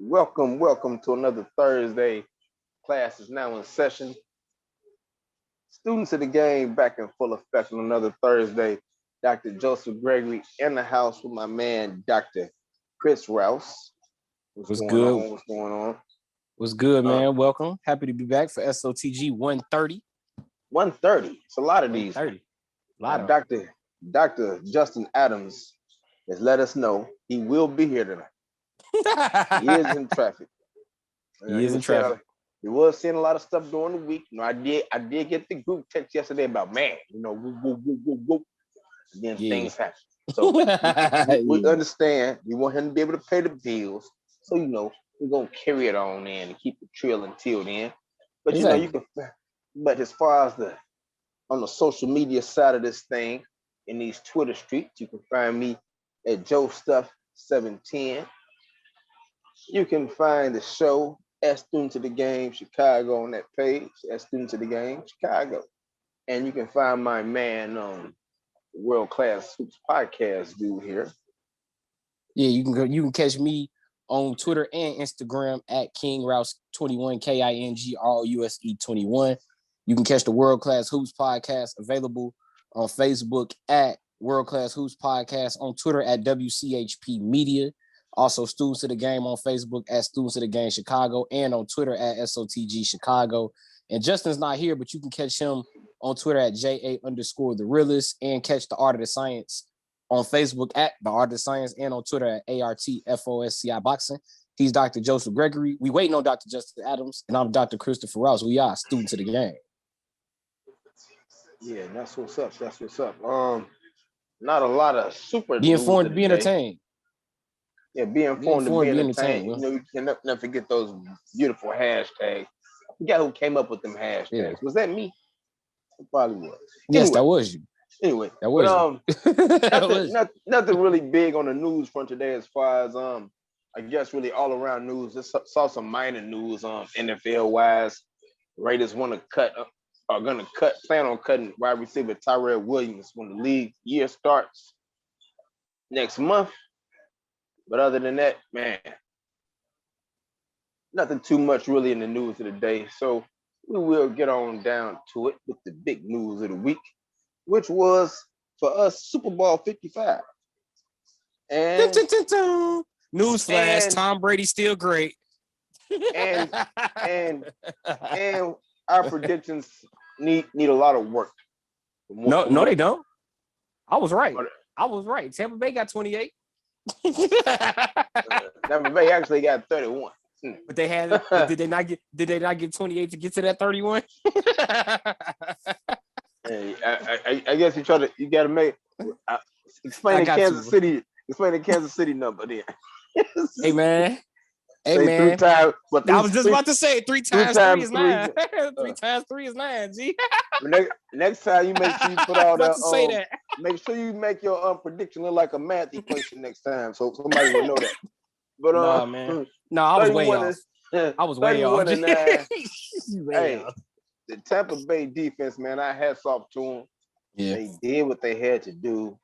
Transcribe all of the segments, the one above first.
Welcome to another Thursday. Class is now in session. Students of the game back in full effect on another Thursday. Dr. Joseph Gregory in the house with my man, Dr. Chris Rouse. What's good? What's going on? What's good, man? Welcome. Happy to be back for SOTG 130. 130. It's a lot of these. 130. A lot of Dr. Justin Adams has let us know he will be here tonight. He is in traffic. He was seeing a lot of stuff during the week. I did get the group text yesterday about, man, whoop. And then things happen. So we understand. We want him to be able to pay the bills. So, we're going to carry it on in and keep the trail until then. But, you can, but as far as on the social media side of this thing, in these Twitter streets, you can find me at Joe Stuff 710. You can find the show at Students of the Game Chicago on that page, at Students of the Game Chicago. And you can find my man on the World Class Hoops podcast dude here. Yeah, you can catch me on Twitter and Instagram at King Rouse 21, KINGROUSE 21. You can catch the World Class Hoops podcast available on Facebook at World Class Hoops Podcast, on Twitter at WCHP Media. Also, Students of the Game on Facebook at Students of the Game Chicago, and on Twitter at SOTG Chicago. And Justin's not here, but you can catch him on Twitter at JA_the realist, and catch the Art of the Science on Facebook at the Art of the Science, and on Twitter at ARTFOSCI Boxing. He's Dr. Joseph Gregory. We waiting on Dr. Justin Adams, and I'm Dr. Christopher Rouse. We are Students of the Game. Yeah, that's what's up. Not a lot of super. Be informed, be entertained. Yeah, be informed and be entertained. You can never forget those beautiful hashtags. I forgot who came up with them hashtags. Yeah. Was that me? It probably was. Yes, that was you. Anyway, that was nothing really big on the news front today as far as I guess really all around news. Just saw some minor news NFL wise. Raiders plan on cutting wide receiver Tyrell Williams when the league year starts next month. But other than that, man, nothing too much really in the news of the day. So we will get on down to it with the big news of the week, which was for us Super Bowl 55. And newsflash, Tom Brady's still great. And our predictions need a lot of work. No, they don't. I was right. Tampa Bay got 28. Tampa Bay actually got 31. But they had did they not get 28 to get to that 31? Hey, I guess you gotta make explain the Kansas City number there. Hey man. 3 times, but I was just about to say 3 times 3 is 9. 3 times 3 is 9. G. Next time you make sure you put all that. Make sure you make your prediction look like a math equation next time, so somebody will know that. But I was way off. I was way off. Hey, the Tampa Bay defense, man, I hats off to them. Yeah, they did what they had to do.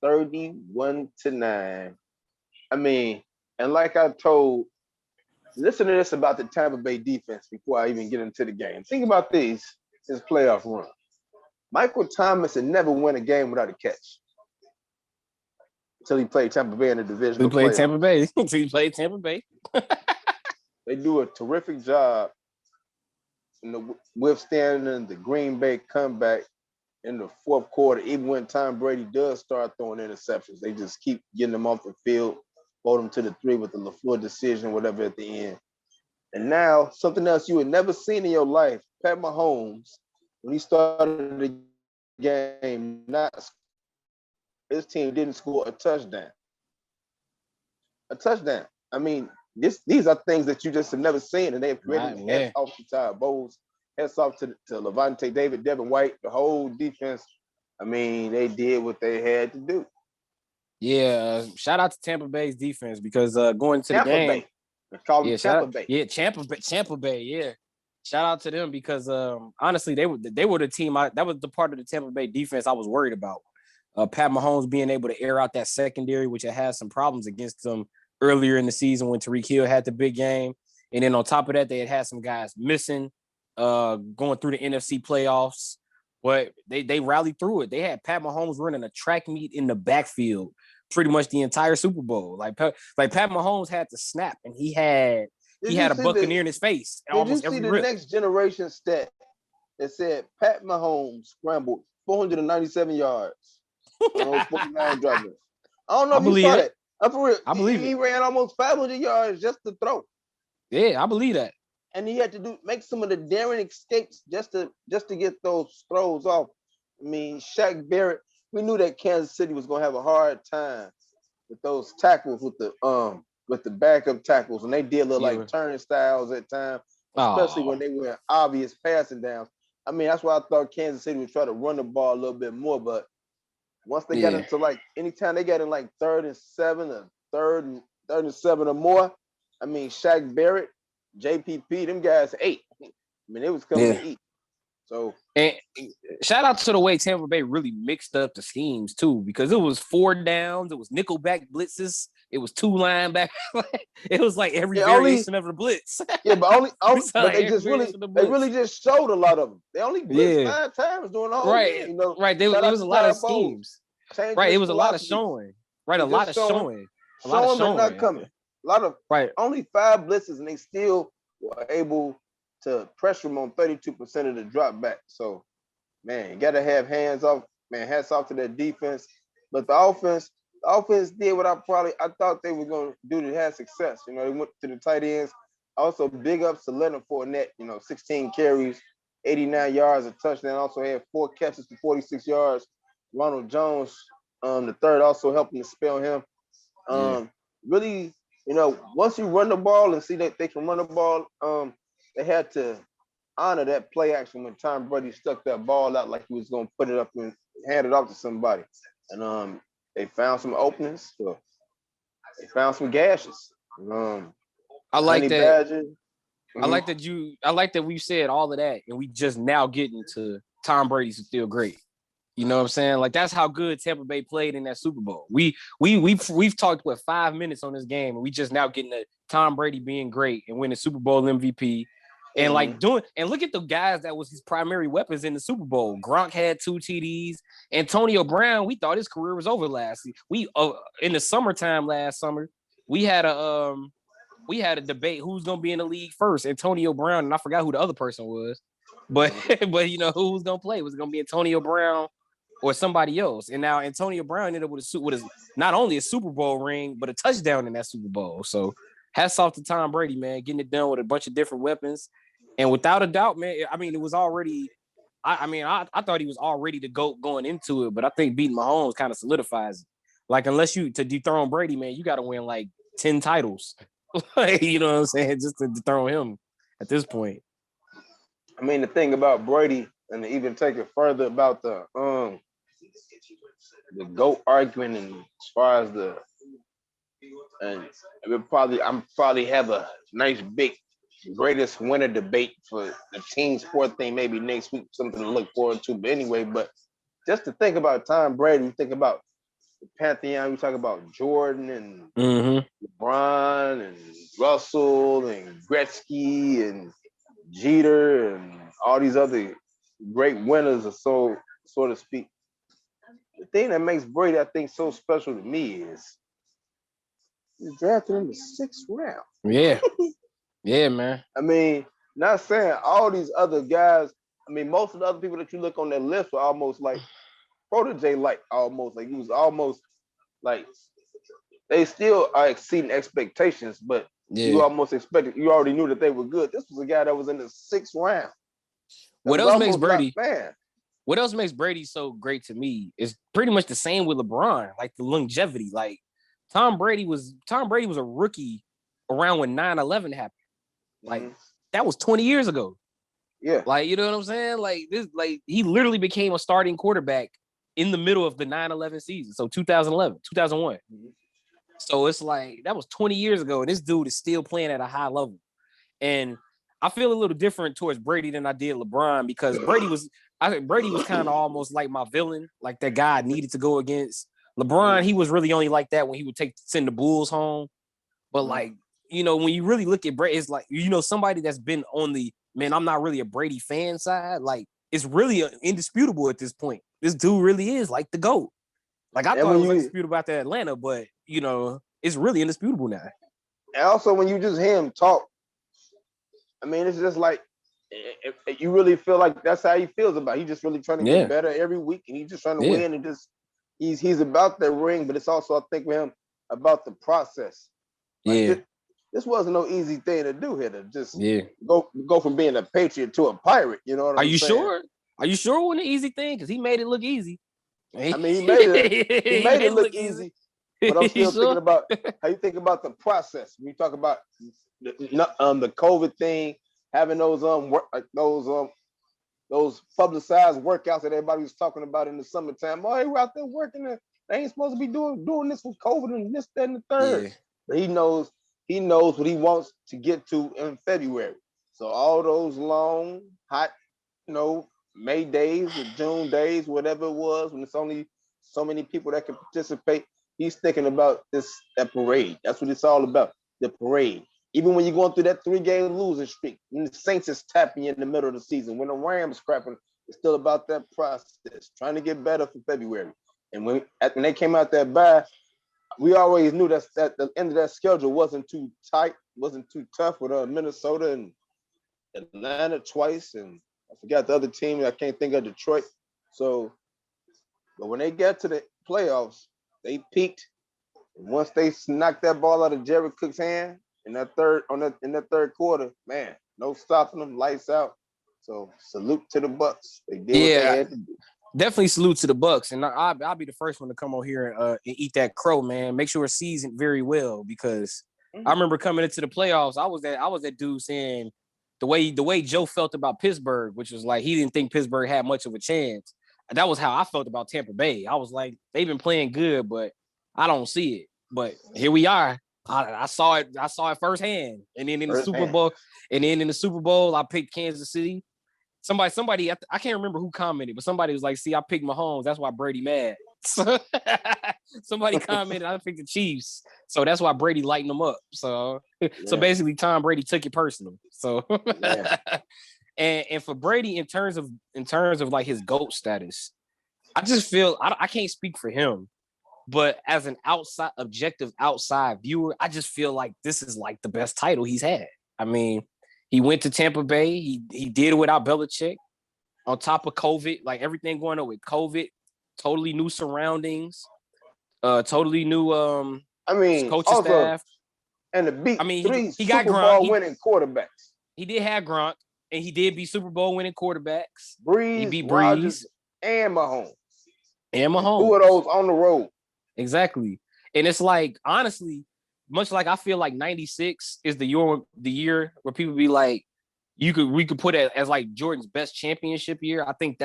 31-9. I mean. And like I told, listen to this about the Tampa Bay defense before I even get into the game. Think about this playoff run. Michael Thomas had never won a game without a catch until he played Tampa Bay in the division. He played Tampa Bay. They do a terrific job in withstanding the Green Bay comeback in the fourth quarter, even when Tom Brady does start throwing interceptions. They just keep getting them off the field. Hold them to the 3 with the LaFleur decision, whatever at the end. And now, something else you had never seen in your life, Pat Mahomes, when he started the game, his team didn't score a touchdown. I mean, these are things that you just have never seen, and they have created hats off to Ty Bowles, hats off to Levante David, Devin White, the whole defense. I mean, they did what they had to do. Yeah, shout out to Tampa Bay's defense because going to the game. Tampa Bay. Yeah, Tampa Bay. Yeah, shout out to them because honestly, they were the team. That was the part of the Tampa Bay defense I was worried about. Pat Mahomes being able to air out that secondary, which had some problems against them earlier in the season when Tyreek Hill had the big game. And then on top of that, they had some guys missing, going through the NFC playoffs. But they rallied through it. They had Pat Mahomes running a track meet in the backfield pretty much the entire Super Bowl. Like Pat Mahomes had to snap, and he had a Buccaneer in his face. Did you see the next generation stat that said Pat Mahomes scrambled 497 yards on those 49 drivers? I don't know if you saw that. I believe he ran almost 500 yards just to throw. Yeah, I believe that. And he had to make some of the daring escapes just to get those throws off. I mean, Shaq Barrett, we knew that Kansas City was gonna have a hard time with those tackles with the backup tackles, and they did look like turnstiles at times, especially when they were in obvious passing downs. I mean, that's why I thought Kansas City would try to run the ball a little bit more, but once they got into like anytime they got in like 3rd and 7 or 3rd and 7 or more, I mean, Shaq Barrett, JPP, them guys ate. I mean, it was coming to eat. So, and shout out to the way Tampa Bay really mixed up the schemes too, because it was 4 downs, it was nickelback blitzes, it was 2 linebackers. It was like every variation of the blitz. Yeah, but only but they really just showed a lot of them. They only blitzed 5 times during the whole game. You know, right. There was a lot of schemes. Right, it was a lot of showing. Right, a lot of showing. A lot of showing. Not coming. A lot of only 5 blitzes, and they still were able to pressure them on 32% of the drop back. So, man, you got to have hands off. Man, hats off to that defense. But the offense did what I thought they were going to do to have success. You know, they went to the tight ends. Also, big ups to Leonard Fournette. You know, 16 carries, 89 yards, a touchdown. Also had 4 catches for 46 yards. Ronald Jones, the third, also helping to spell him. Really, you know, once you run the ball and see that they can run the ball, they had to honor that play action when Tom Brady stuck that ball out like he was going to put it up and hand it off to somebody. And they found some openings. So they found some gashes. I like that. I like that we said all of that, and we just now getting to Tom Brady's still great. You know what I'm saying? Like, that's how good Tampa Bay played in that Super Bowl. We've talked 5 minutes on this game, and we just now getting to Tom Brady being great and winning Super Bowl MVP. And look at the guys that was his primary weapons in the Super Bowl. Gronk had 2 TDs. Antonio Brown, we thought his career was over last season. We in the summertime last summer, we had a debate who's gonna be in the league first, Antonio Brown, and I forgot who the other person was. But you know who was gonna play? Was it gonna be Antonio Brown or somebody else? And now Antonio Brown ended up with not only a Super Bowl ring, but a touchdown in that Super Bowl. So hats off to Tom Brady, man, getting it done with a bunch of different weapons. And without a doubt, man, I mean, it was already, I thought he was already the GOAT going into it, but I think beating Mahomes kind of solidifies it. Like, unless to dethrone Brady, man, you got to win like 10 titles. You know what I'm saying? Just to dethrone him at this point. I mean, the thing about Brady, and to even take it further about the GOAT argument, and as far as I'm probably have a nice big greatest winner debate for the team sport thing maybe next week, something to look forward to. But anyway, just to think about Tom Brady, you think about the Pantheon, we talk about Jordan and LeBron and Russell and Gretzky and Jeter and all these other great winners, or so to speak. The thing that makes Brady, I think, so special to me is he's drafted in the 6th round. Yeah. Yeah, man. I mean, not saying all these other guys, I mean, most of the other people that you look on that list were almost like protege-like, almost. Like, he was almost like, they still are exceeding expectations, but you almost expected, you already knew that they were good. This was a guy that was in the 6th round. What else makes Brady so great to me is pretty much the same with LeBron, like the longevity. Like, Tom Brady was a rookie around when 9/11 happened. Like, that was 20 years ago. Yeah. Like, you know what I'm saying? Like, he literally became a starting quarterback in the middle of the 9/11 season. So 2001. So it's like, that was 20 years ago, and this dude is still playing at a high level. And I feel a little different towards Brady than I did LeBron, because Brady was kind of almost like my villain, like that guy I needed to go against. LeBron, he was really only like that when he would send the Bulls home. But like, when you really look at Brady, it's like, somebody that's been on the, man, I'm not really a Brady fan side. Like, it's really indisputable at this point. This dude really is like the GOAT. Like, I thought it was indisputable after Atlanta, but, it's really indisputable now. And also, when you just hear him talk, I mean, it's just like, you really feel like that's how he feels about it. He's just really trying to get better every week, and he's just trying to win, and just he's about that ring, but it's also, I think, with him about the process. Like, this wasn't no easy thing to do here, to just go from being a Patriot to a Pirate. You know what I'm saying? Sure? Are you sure it wasn't an easy thing? Because he made it look easy. I mean, he made it look easy. But I'm still thinking about how you think about the process. When you talk about the COVID thing, having those publicized workouts that everybody was talking about in the summertime. Oh, hey, we're out there working. They ain't supposed to be doing this with COVID and this, that, and the third. Yeah. But he knows what he wants to get to in February. So all those long, hot, May days or June days, whatever it was, when it's only so many people that can participate, he's thinking about that parade. That's what it's all about, the parade. Even when you're going through that 3-game losing streak, when the Saints is tapping you in the middle of the season, when the Rams scrapping, it's still about that process, trying to get better for February. And when they came out that bye, we always knew that the end of that schedule wasn't too tight, wasn't too tough with Minnesota and Atlanta twice, and I forgot the other team. I can't think of Detroit. So, but when they got to the playoffs, they peaked. And once they knocked that ball out of Jared Cook's hand in that third quarter, man, no stopping them, lights out. So salute to the Bucks. They did what they had to do. Definitely salute to the Bucks, and I'll be the first one to come on here and eat that crow, man. Make sure it's seasoned very well, because I remember coming into the playoffs, I was that dude saying the way Joe felt about Pittsburgh, which was like he didn't think Pittsburgh had much of a chance. That was how I felt about Tampa Bay. I was like, they've been playing good, but I don't see it. But here we are. I saw it firsthand, and then in the Super Bowl, I picked Kansas City. Somebody, I can't remember who commented, but somebody was like, see, I picked Mahomes. That's why Brady mad. Somebody commented, I picked the Chiefs. So that's why Brady lightened them up. So basically Tom Brady took it personal. So and for Brady, in terms of like his GOAT status, I just feel I can't speak for him, but as an objective outside viewer, I just feel like this is like the best title he's had. I mean, he went to Tampa Bay. He did it without Belichick, on top of COVID, like everything going on with COVID, totally new surroundings, totally new coaching staff. And to beat he got Super Bowl winning quarterbacks. He did have Gronk, and he did beat Super Bowl winning quarterbacks. He beat Rodgers and Mahomes. Who are those on the road? Exactly. And it's like, honestly, much like I feel like 96 is the year where people be like, we could put it as like Jordan's best championship year. I think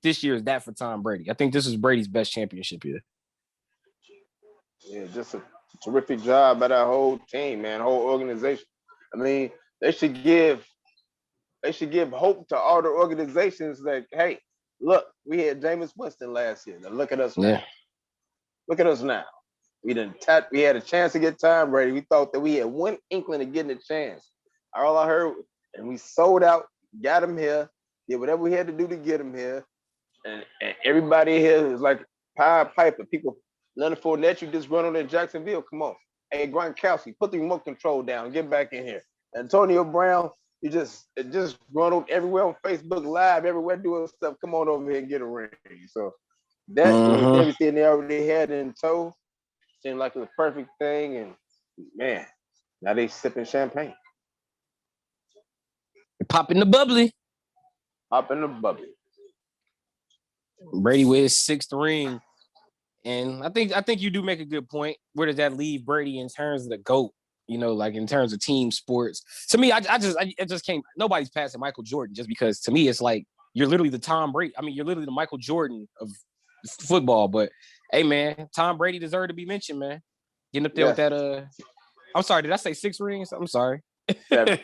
this year is that for Tom Brady. I think this is Brady's best championship year. Yeah, just a terrific job by that whole team, man, whole organization. I mean, they should give hope to all the organizations that, hey, look, we had Jameis Winston last year. Now look at us now. Yeah. Look at us now. We had a chance to get Tom Brady. We thought that we had one inkling of getting a chance. All I heard, and we sold out, got him here, did whatever we had to do to get him here. And everybody here is like Pied Piper. People, Leonard Fournette, you just run on in Jacksonville. Come on. Hey, Gronkowski, put the remote control down. Get back in here. Antonio Brown, you just run on everywhere on Facebook Live, everywhere doing stuff. Come on over here and get a ring. So that with everything they already had in tow seemed like it was a perfect thing. And man, now they sipping champagne. Popping the bubbly. Brady with his 6th ring. And I think you do make a good point. Where does that leave Brady in terms of the GOAT? Like in terms of team sports. To me, I just can't. Nobody's passing Michael Jordan, just because to me it's like you're literally the Tom Brady. I mean, you're literally the Michael Jordan of football. But hey, man, Tom Brady deserved to be mentioned, man. Getting up there with that. I'm sorry, did I say 6 rings? I'm sorry. 7.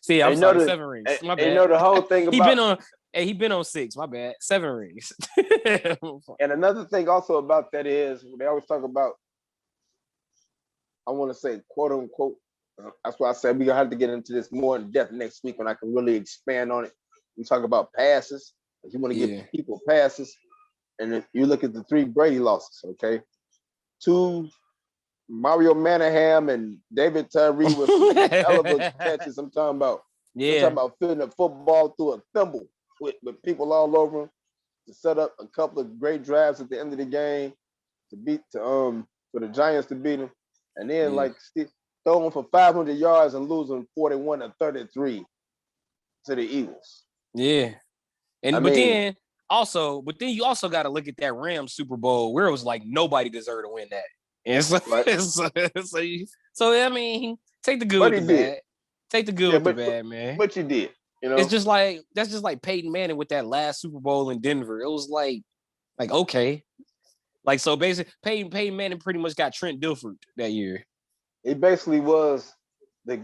See, I'm sorry, 7 rings. My bad. The whole thing about he been on 6. My bad. 7 rings. And another thing also about that is they always talk about I want to say, quote unquote. That's why I said we're gonna have to get into this more in depth next week when I can really expand on it. We talk about passes. If you want to give people passes, and if you look at the 3 Brady losses, okay, 2 Mario Manningham and David Tyree with some hell of a catches. I'm talking about fitting a football through a thimble with people all over him to set up a couple of great drives at the end of the game for the Giants to beat them, and then throwing for 500 yards and losing 41-33 to the Eagles. Yeah, but then you also got to look at that Rams Super Bowl where it was like nobody deserved to win that. And so, I mean, take the good with the bad. Take the good with the bad, man. But you did. You know, it's just that's just like Peyton Manning with that last Super Bowl in Denver. It was like okay, so basically Peyton Manning pretty much got Trent Dilfer that year. It basically was you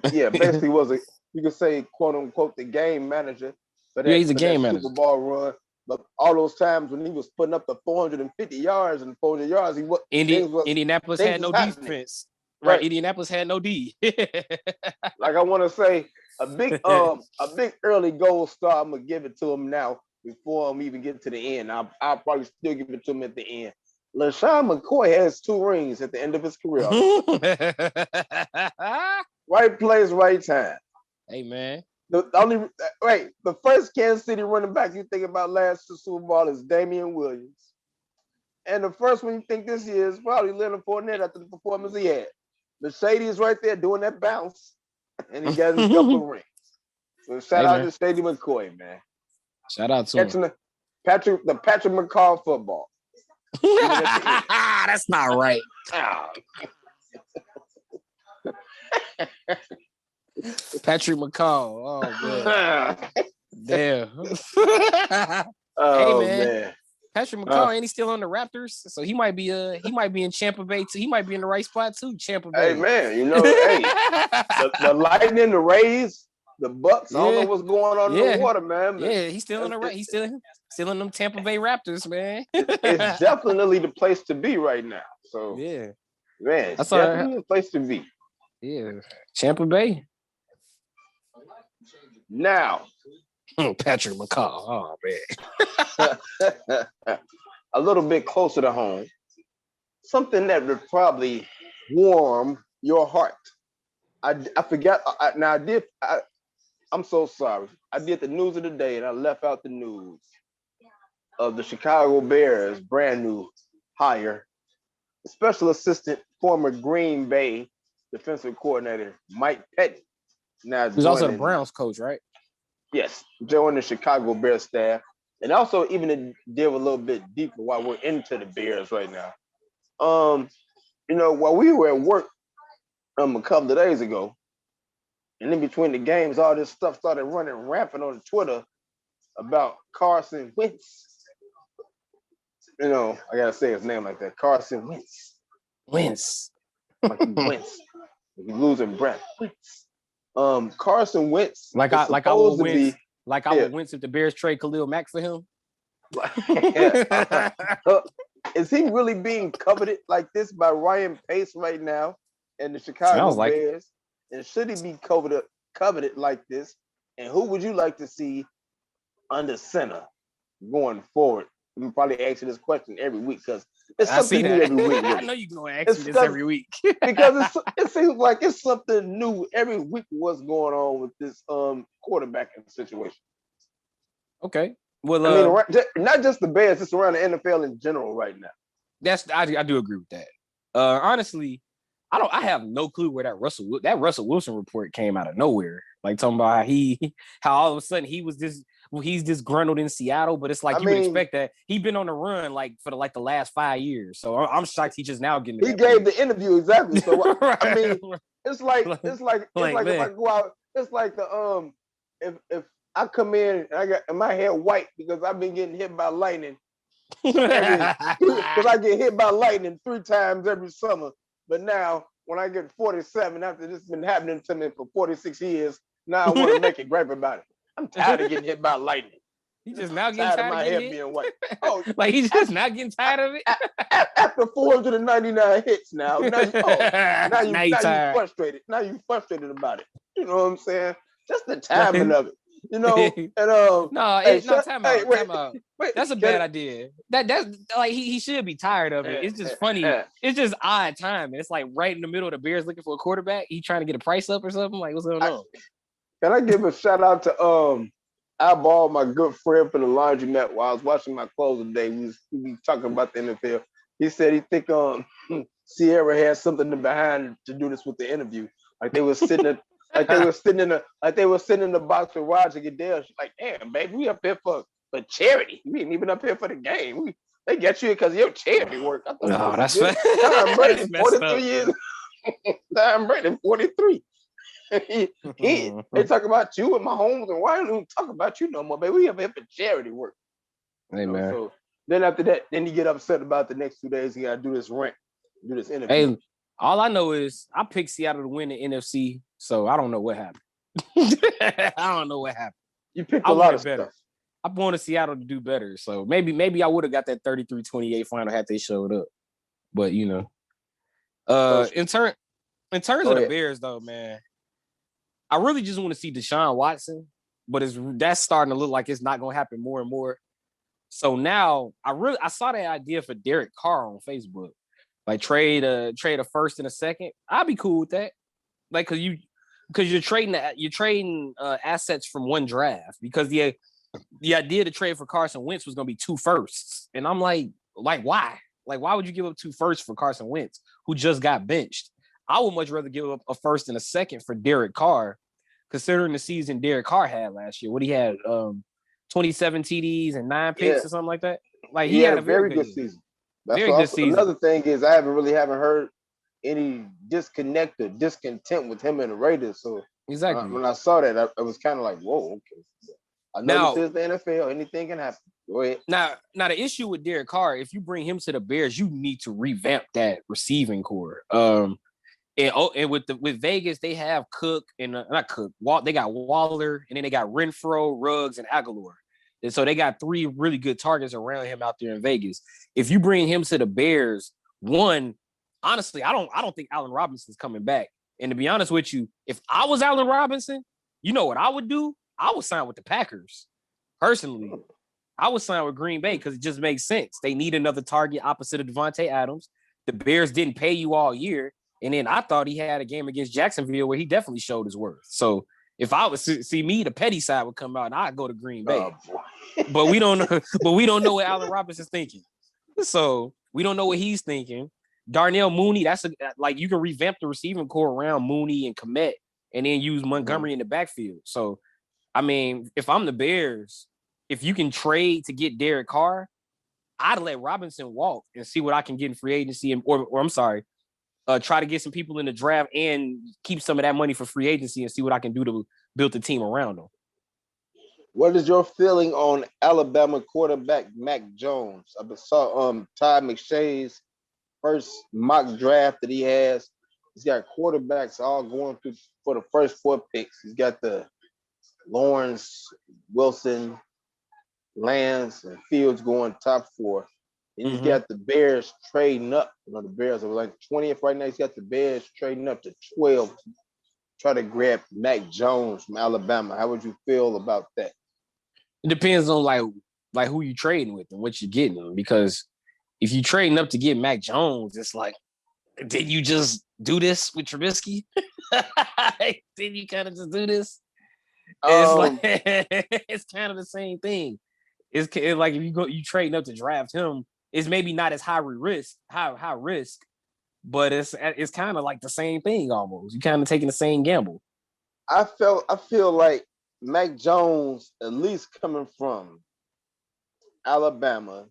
could say quote unquote the game manager. But he's a game manager. Super Bowl run. But all those times when he was putting up the 450 yards and 400 yards, Indianapolis had no defense. Right. Indianapolis had no D. Like I want to say a big early goal star. I'm gonna give it to him now before I'm even getting to the end. I'll probably still give it to him at the end. LaShawn McCoy has 2 rings at the end of his career. Right place, right time. Hey man. The first Kansas City running back you think about last Super Bowl is Damian Williams. And the first one you think this year is probably Leonard Fournette after the performance he had. Mercedes right there doing that bounce, and he got his couple rings. So shout out to Shady McCoy, man. Shout out to him. The Patrick McCall football. That's not right. Patrick McCall. Oh man. Damn. Oh hey man. Man. Patrick McCall, ain't he still on the Raptors? So he might be in Tampa Bay too. He might be in the right spot too, Tampa Bay. Hey man, the Lightning, the Rays, the Bucks. I don't know what's going on in the water, man. Yeah, he's still in the he's still in them Tampa Bay Raptors, man. It's definitely the place to be right now. So yeah, man, it's definitely the place to be. Yeah, Tampa Bay. Now, Patrick McCall. Oh man. A little bit closer to home. Something that would probably warm your heart. I forgot. I'm so sorry. I did the news of the day and I left out the news of the Chicago Bears' brand new hire, special assistant, former Green Bay defensive coordinator Mike Petty. Now he's also the Browns coach, right? Yes, joining the Chicago Bears staff, and also even to deal a little bit deeper while we're into the Bears right now. While we were at work a couple of days ago, and in between the games, all this stuff started running rampant on Twitter about Carson Wentz. I gotta say his name like that, Carson Wentz. Wentz. Like he Wentz. He's losing breath. Wentz. Carson Wentz. I would Wentz if the Bears trade Khalil Mack for him. Is he really being coveted like this by Ryan Pace right now and the Chicago Bears? And should he be coveted like this? And who would you like to see under center going forward? I'm probably asking this question every week because it's something new every week. I know you're going to ask me this every week. Because it seems like it's something new every week what's going on with this quarterbacking situation. Okay. Well, not just the Bears, it's around the NFL in general right now. I do agree with that. Honestly, I have no clue where that Russell Wilson report came out of nowhere. Like talking about how all of a sudden he's disgruntled in Seattle, but it's like would expect that he's been on the run like for the last 5 years. So I'm shocked he's just now getting. He gave the interview exactly. So right. I mean, it's like if I go out, it's like the if I come in and I got my hair white because I've been getting hit by lightning. Because I get hit by lightning 3 times every summer. But now when I get 47, after this has been happening to me for 46 years, now I want to make it gripe about it. I'm tired of getting hit by lightning. He just now getting tired of tired my of hair getting hit. being white. Oh, like he's just not getting tired of it. After 499 hits now you tired. frustrated. Now you frustrated about it. You know what I'm saying? Just the timing of it. You know, and time out. Wait, that's a bad idea. That's like he should be tired of it. It's just funny. It's just odd timing. It's like right in the middle of the Bears looking for a quarterback. He trying to get a price up or something. Like, what's going on? Can I give a shout out to Eyeball, my good friend from the laundromat, while I was washing my clothes today. We was talking about the NFL. He said he think Sierra had something behind to do this with the interview. Like they were sitting in the box with Roger Goodell. She's like, damn, baby, we up here for charity. We ain't even up here for the game. They get you because of your charity work. I thought no, that's fair. Tom Brady, 43 years. Tom Brady, 43. They talk about you and my homes, and why don't we talk about you no more, baby? We up here for charity work. Hey, man. So then after that, then you get upset about the next 2 days. You gotta do this rant, do this interview. Hey, all I know is I picked Seattle to win the NFC, so I don't know what happened. I don't know what happened. You picked a lot of better stuff. I wanted Seattle to do better, so maybe I would have got that 33-28 final had they showed up. But in terms of the Bears, though, man, I really just want to see DeShaun Watson, but that's starting to look like it's not going to happen more and more. So now I saw that idea for Derek Carr on Facebook, like trade a first and a second. I'd be cool with that, like because you're trading assets from one draft, because the idea to trade for Carson Wentz was going to be 2 firsts, and I'm like why? Like, why would you give up 2 firsts for Carson Wentz, who just got benched? I would much rather give up a first and a second for Derek Carr, considering the season Derek Carr had last year. What he had, 27 TDs and 9 picks or something like that. Like, he had a very good season. Very good season. Another thing is I haven't heard any discontent with him and the Raiders. So exactly, when I saw that, I was kind of like, whoa, okay. I know this is the NFL. Anything can happen. Go ahead. Now the issue with Derek Carr, if you bring him to the Bears, you need to revamp that receiving core. And with Vegas, they have Cook and not Cook. They got Waller, and then they got Renfro, Ruggs, and Aguilar. And so they got 3 really good targets around him out there in Vegas. If you bring him to the Bears, honestly, I don't think Allen Robinson's coming back. And to be honest with you, if I was Allen Robinson, you know what I would do? I would sign with the Packers. Personally, I would sign with Green Bay because it just makes sense. They need another target opposite of Devontae Adams. The Bears didn't pay you all year. And then I thought he had a game against Jacksonville where he definitely showed his worth. So if I would see me, the petty side would come out and I'd go to Green Bay. But we don't know. But we don't know what Allen Robinson's thinking. So we don't know what he's thinking. Darnell Mooney, you can revamp the receiving core around Mooney and Kmet, and then use Montgomery in the backfield. So, I mean, if I'm the Bears, if you can trade to get Derek Carr, I'd let Robinson walk and see what I can get in free agency, try to get some people in the draft and keep some of that money for free agency and see what I can do to build the team around them. What is your feeling on Alabama quarterback Mac Jones? I saw Todd McShay's first mock draft that he has. He's got quarterbacks all going through for the first 4 picks. He's got the Lawrence, Wilson, Lance, and Fields going top 4. And he's got the Bears trading up. The Bears are like 20th right now. He's got the Bears trading up to 12 to try to grab Mac Jones from Alabama. How would you feel about that? It depends on like who you trading with and what you're getting. Because if you're trading up to get Mac Jones, it's like, did you just do this with Trubisky? Did you kind of just do this? It's kind of the same thing. It's like if you trading up to draft him, it's maybe not as high risk, but it's kind of like the same thing almost. You kind of taking the same gamble. I feel like Mac Jones, at least coming from Alabama,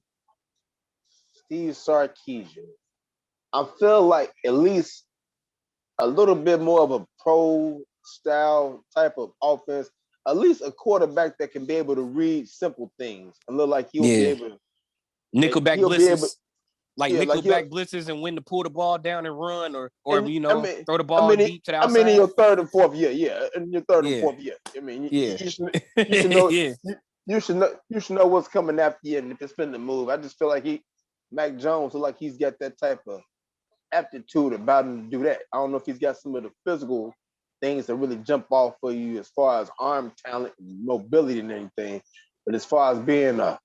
Steve Sarkisian, I feel like at least a little bit more of a pro style type of offense, at least a quarterback that can be able to read simple things and look like he'll be able to nickelback blitzes, nickelback blitzes, and when to pull the ball down and run, or throw the ball deep to the outside. In your third and fourth year, in your third and fourth year. I mean, you should know. You should know what's coming after you, and if it's been the move. I just feel like Mac Jones, look like he's got that type of aptitude about him to do that. I don't know if he's got some of the physical things that really jump off for you as far as arm talent and mobility and anything, but as far as being a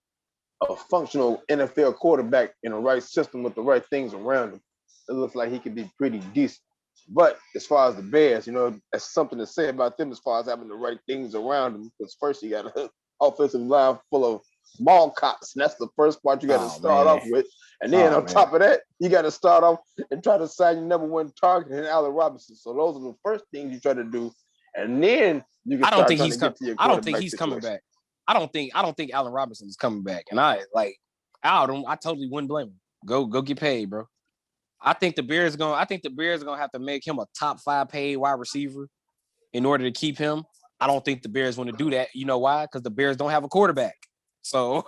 functional NFL quarterback in the right system with the right things around him, it looks like he could be pretty decent. But as far as the Bears, that's something to say about them as far as having the right things around them. Because first you got an offensive line full of mall cops, and that's the first part you got to start off with. And then on top of that, you got to start off and try to sign your number one target in Allen Robinson. So those are the first things you try to do, and then you can start trying to get to your quarterback situation. I don't think he's coming back. I don't think Allen Robinson is coming back, and I totally wouldn't blame him. Go get paid, bro. I think the Bears are gonna have to make him a top 5 paid wide receiver in order to keep him. I don't think the Bears want to do that. You know why? Because the Bears don't have a quarterback. So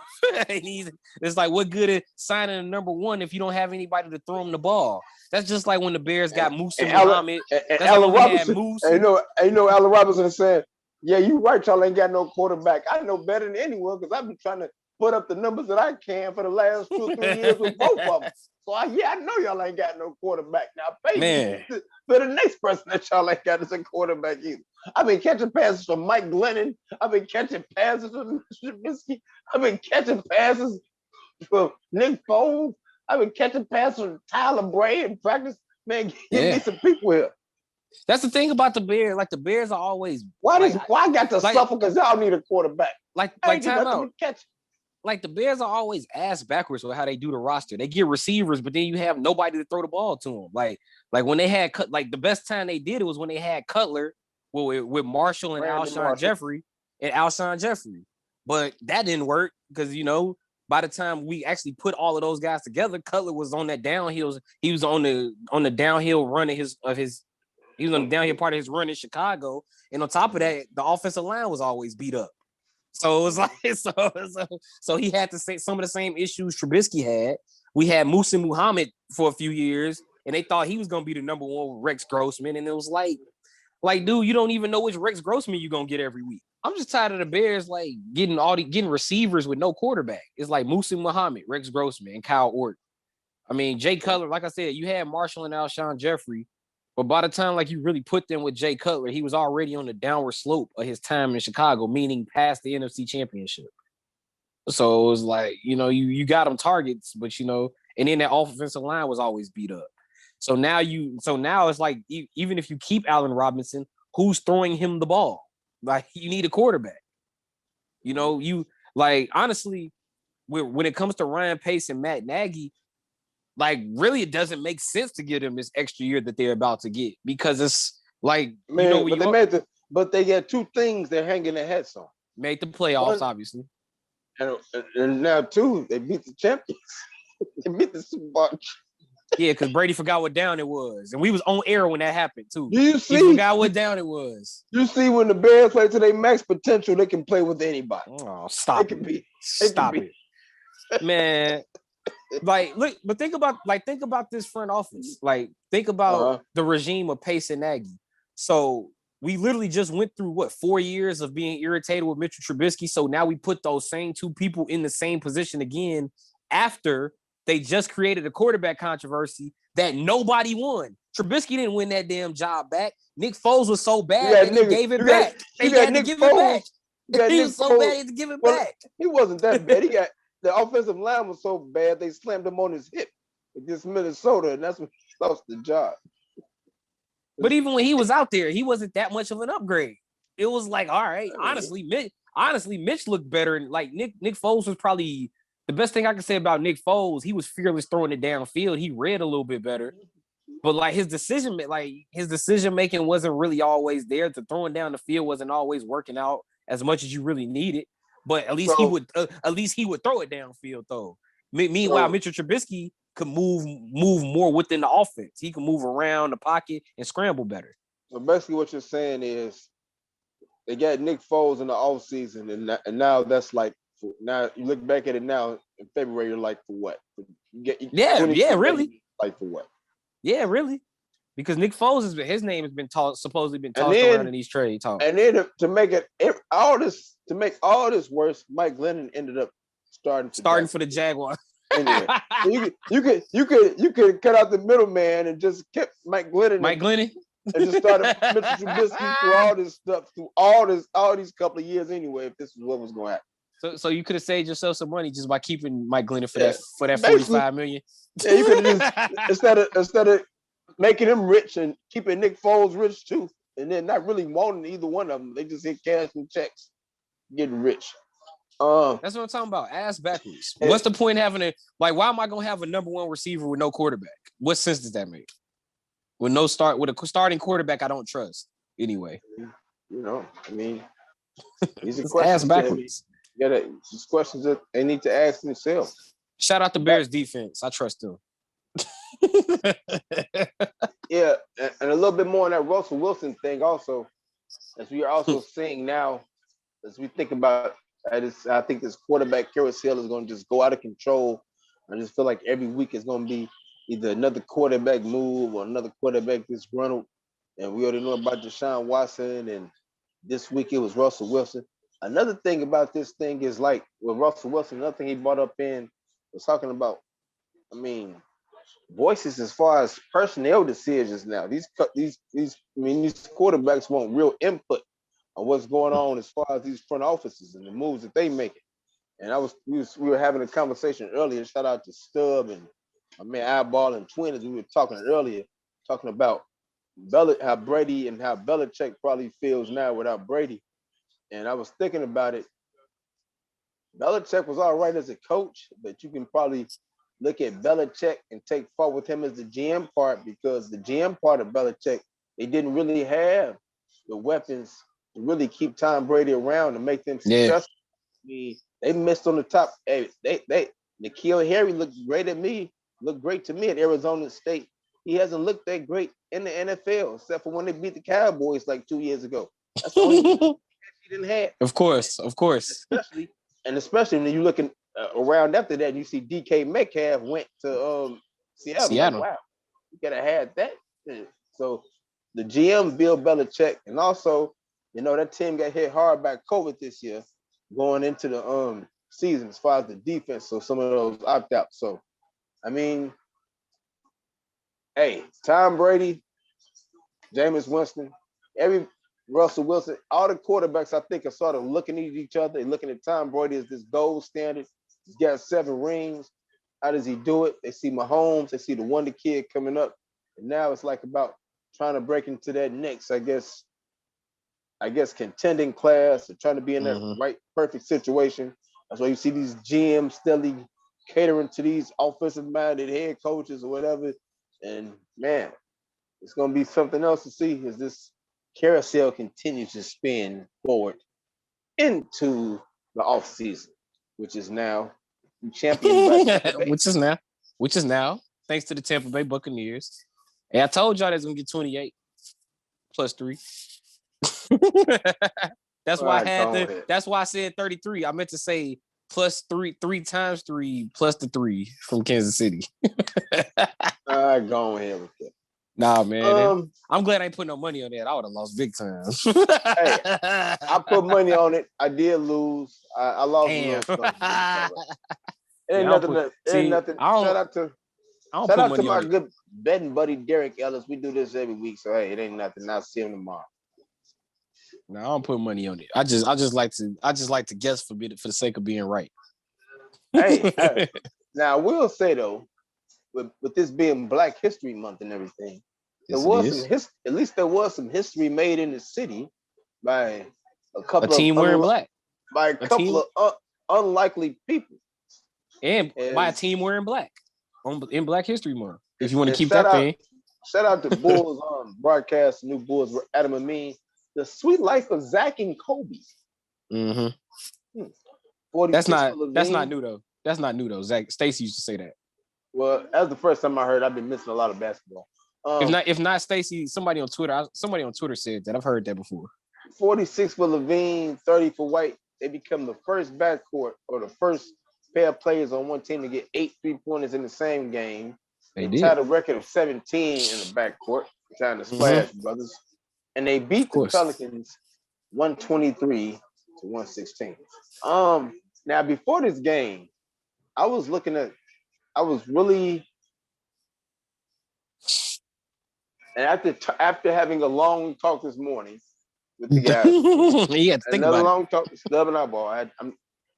it's like, what good is signing a number one if you don't have anybody to throw him the ball? That's just like when the Bears got Moose and Muhammad. And Allen Robinson. And Allen Robinson said, "Yeah, you right. Y'all ain't got no quarterback. I know better than anyone because I've been trying to put up the numbers that I can for the last 2 or 3 years with both of them. So I know y'all ain't got no quarterback. Now pay me for the next person that y'all ain't got as a quarterback either. I've been catching passes from Mike Glennon. I've been catching passes from Trubisky. I've been catching passes from Nick Foles. I've been catching passes from Tyler Bray in practice. Man, get me some people here." That's the thing about the Bears. Like the Bears are always why I got to suffer because y'all need a quarterback. Like time out. Like the Bears are always ass backwards with how they do the roster. They get receivers, but then you have nobody to throw the ball to them. Like when they had the best time they did it was when they had Cutler with Marshall and Alshon Jeffrey. But that didn't work because by the time we actually put all of those guys together, Cutler was on that downhill. He was on the downhill run he was on the downhill part of his run in Chicago, and on top of that, the offensive line was always beat up. So it was like so he had to say some of the same issues Trubisky had. We had Moose and Muhammad for a few years, and they thought he was gonna be the number one with Rex Grossman, and it was like, dude, you don't even know which Rex Grossman you're gonna get every week. I'm just tired of the Bears getting receivers with no quarterback. It's like Moose and Muhammad, Rex Grossman, and Kyle Orton. I mean, Jay Cutler, like I said, you had Marshall and Alshon Jeffrey. But by the time you really put them with Jay Cutler, he was already on the downward slope of his time in Chicago, meaning past the NFC Championship. So it was like, you got him targets, but and then that offensive line was always beat up. So now it's like, even if you keep Allen Robinson, who's throwing him the ball? Like, you need a quarterback. Honestly, when it comes to Ryan Pace and Matt Nagy, really, it doesn't make sense to give them this extra year that they're about to get because it's like, but they got 2 things they're hanging their heads on. Made the playoffs, obviously. And now 2, they beat the champions. They beat the Super Bowl. Yeah, because Brady forgot what down it was. And we was on air when that happened, too. Do you see? He forgot what down it was. You see, when the Bears play to their max potential, they can play with anybody. Oh, stop it. Stop it. Man. But think about this front office. Think about the regime of Pace and Nagy. So we literally just went through 4 years of being irritated with Mitchell Trubisky. So now we put those same 2 people in the same position again after they just created a quarterback controversy that nobody won. Trubisky didn't win that damn job back. Nick Foles was so bad that he gave it back. They had to give it back. He was so bad he had to give it back. He wasn't that bad. The offensive line was so bad they slammed him on his hip against Minnesota, and that's when he lost the job. But even when he was out there, he wasn't that much of an upgrade. It was like, all right, honestly, Mitch looked better. And Nick Foles was probably the best thing I can say about Nick Foles. He was fearless throwing it downfield. He read a little bit better. But his decision making wasn't really always there. The throwing down the field wasn't always working out as much as you really needed. But at least he would throw it downfield though. Meanwhile, Mitchell Trubisky could move more within the offense. He can move around the pocket and scramble better. So basically, what you're saying is they got Nick Foles in the offseason, and now that's now you look back at it now in February, you're like, for what? Really. Like for what? Yeah, really. Because Nick Foles his name has been supposedly been tossed then, around in these trade talks. And then to make all this worse, Mike Glennon ended up starting for the Jaguars. Anyway, so you could cut out the middleman and just kept Mike Glennon. And just started Mitchell Trubisky through all these couple of years anyway, if this is what was going to happen. So you could have saved yourself some money just by keeping Mike Glennon for that $45 million. Yeah, you could have just instead of making him rich and keeping Nick Foles rich too, and then not really wanting either one of them. They just hit cash and checks, getting rich. That's what I'm talking about. Ass backwards. What's the point having why am I gonna have a number one receiver with no quarterback? What sense does that make? With a starting quarterback I don't trust anyway. I mean, these are questions. Ass backwards. These questions that they need to ask themselves. Shout out the Bears defense. I trust them. Yeah, and a little bit more on that Russell Wilson thing also, as we are also seeing now, as we think about I think this quarterback carousel is going to just go out of control. I just feel like every week is going to be either another quarterback move or another quarterback disgruntled. And we already know about DeShaun Watson, and this week it was Russell Wilson. Another thing about this thing is like with Russell Wilson, another thing he brought up was talking about, voices as far as personnel decisions now. These quarterbacks want real input on what's going on as far as these front offices and the moves that they make. And we were having a conversation earlier. Shout out to Stubb and my man Eyeball and Twin, as we were talking earlier, talking about how Brady and how Belichick probably feels now without Brady. And I was thinking about it. Belichick was all right as a coach, but you can probably look at Belichick and take fault with him as the GM part, because the GM part of Belichick, they didn't really have the weapons to really keep Tom Brady around and make them successful. Yeah. They missed on the top. Hey, N'Keal Harry looked great to me at Arizona State. He hasn't looked that great in the NFL, except for when they beat the Cowboys like 2 years ago. That's the only he didn't have. Of course. Especially when you're looking around after that, you see DK Metcalf went to Seattle. Like, wow, you gotta have that. So the GM Bill Belichick, and also, that team got hit hard by COVID this year, going into the season as far as the defense. So some of those opt-outs. So, Tom Brady, Jameis Winston, Russell Wilson, all the quarterbacks I think are sort of looking at each other and looking at Tom Brady as this gold standard. He's got 7 rings. How does he do it? They see Mahomes, they see the wonder kid coming up, and now it's like about trying to break into that next, I guess contending class, or trying to be in that right perfect situation. That's why you see these GMs steadily catering to these offensive-minded head coaches or whatever. And man, it's going to be something else to see as this carousel continues to spin forward into the off season, which is now champion. which is now thanks to the Tampa Bay Buccaneers. And I told y'all that's gonna get 28 plus 3. That's why I said 33. I meant to say plus 3 times 3 plus the 3 from Kansas City. Go ahead with that. Nah, man. I'm glad I ain't put no money on that. I would have lost big time. Hey, I put money on it. I did lose. I lost. Ain't nothing. Shout out to my good betting buddy Derek Ellis. We do this every week, so hey, it ain't nothing. I'll see him tomorrow. No, I don't put money on it. I just like to guess for the sake of being right. Hey, now I will say though, with this being Black History Month and everything, there was some history made in the city by a team wearing black, by a couple of unlikely people, and by a team wearing black in Black History Month. If you want to keep that thing. Shout out to Bulls broadcast, new Bulls, Adam and me. The Sweet Life of Zach and Coby. Mm-hmm. That's not new though. That's not new though. Zach Stacey used to say that. Well, that's the first time I heard. I've been missing a lot of basketball. If not Stacey, somebody on Twitter said that. I've heard that before. 46 for Lavine, 30 for White. They become the first backcourt or the first pair of players on one team to get 8 3-pointers in the same game. They tied a record of 17 in the backcourt. Time to splash, brothers. And they beat the Pelicans 123-116. Now before this game, I was really, and after having a long talk this morning with the guys, you had to think another about long talk with Stub and Eyeball.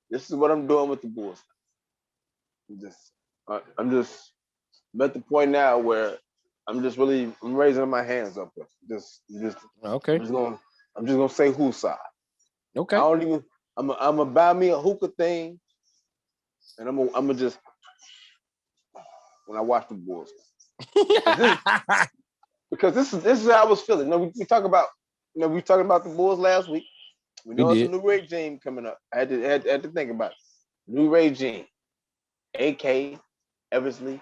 This is what I'm doing with the Bulls. I'm just at the point now where I'm raising my hands up. Okay. I'm just gonna say whose side. Okay. I'm gonna buy me a hookah thing, and I'm gonna just when I watch the Bulls. Because this is how I was feeling. We talked about the Bulls last week. We know it's a new regime coming up. I had to think about it. New regime. AK, Eversley,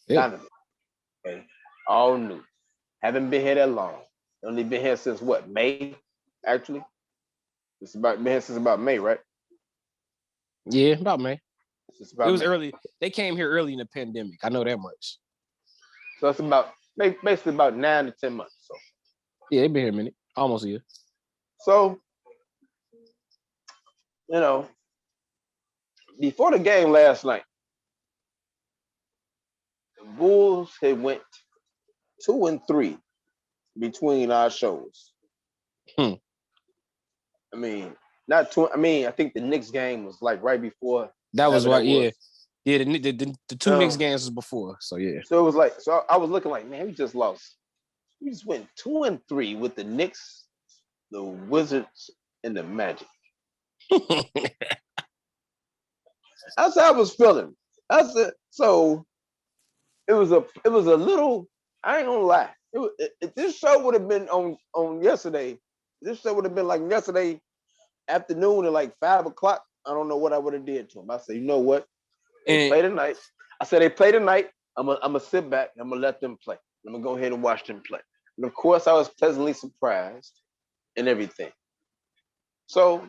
Donovan. Okay. All new. Haven't been here that long. Only been here since what? May, actually? It's been here since about May, right? Yeah, about May. It was May. Early. They came here early in the pandemic. I know that much. So it's basically about 9 to 10 months. So yeah, they've been here a minute. Almost a year. So, before the game last night, the Bulls had went 2-3 between our shows. I mean, not two. I mean, I think the Knicks game was like right before. That was right. Yeah. Yeah, the two Knicks games was before. So yeah. So it was like, I was looking like, man, we just lost. We just went 2-3 with the Knicks, the Wizards, and the Magic. That's how I was feeling. So it was a little. I ain't gonna lie. If this show would have been on yesterday, this show would have been like yesterday afternoon at like 5 o'clock. I don't know what I would have did to him. I said, you know what? They play tonight. I said they play tonight. I'm gonna sit back. I'm gonna let them play. I'm gonna go ahead and watch them play. And of course, I was pleasantly surprised and everything. So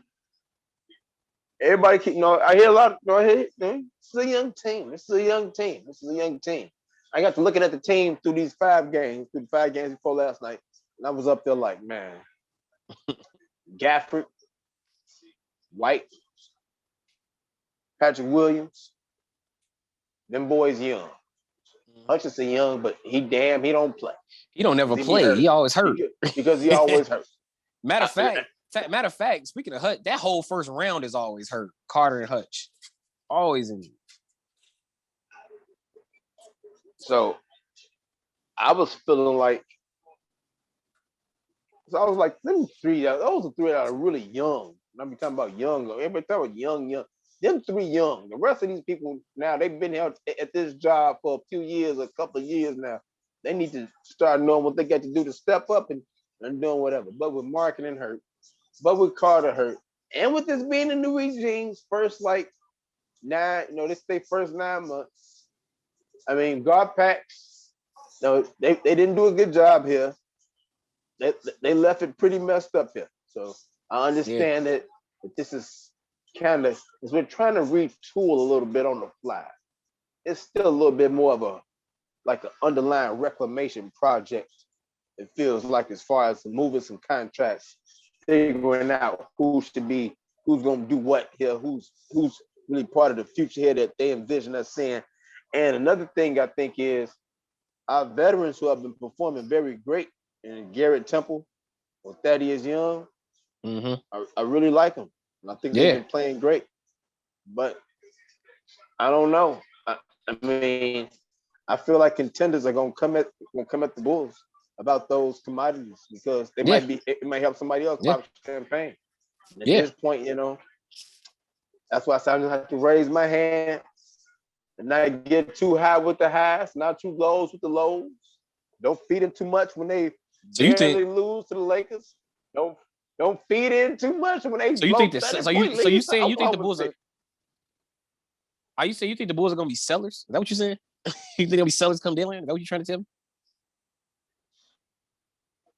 everybody I hear a lot. This is a young team. This is a young team. I got to looking at the team through the 5 games before last night, and I was up there like, man, Gafford, White, Patrick Williams, them boys young. Hutchinson young, but he don't play. He don't never play. He always hurt. Because he always hurt. Matter of fact, speaking of Hutch, that whole first round is always hurt. Carter and Hutch. Always injured. So I was feeling like, those are 3 that are really young. And I'm talking about young. Everybody talking about young. Them 3 young. The rest of these people now, they've been here at this job for a few years, a couple of years now. They need to start knowing what they got to do to step up and doing whatever. But with marketing hurt, but with Carter hurt, and with this being the new regime's first this their first 9 months. I mean, guard packs, they didn't do a good job here. They left it pretty messed up here. So I understand that this is kind of, as we're trying to retool a little bit on the fly. It's still a little bit more of an underlying reclamation project. It feels like, as far as moving some contracts, figuring out who's going to do what here, who's really part of the future here that they envision us seeing. And another thing I think is our veterans who have been performing very great, and Garrett Temple or Thaddeus Young, I really like them. I think they've been playing great. But I don't know. I mean, I feel like contenders are gonna come at the Bulls about those commodities, because it might help somebody else pop champagne. And at this point, that's why I said I just have to raise my hand and not get too high with the highs, not too lows with the lows. Don't feed in too much when they barely lose to the Lakers. Don't feed in too much when they. So you think you saying you think the Bulls are? Are you saying you think the Bulls are gonna be sellers? Is that what you're saying? You think they'll be sellers come deadline? Is that what you're trying to tell me?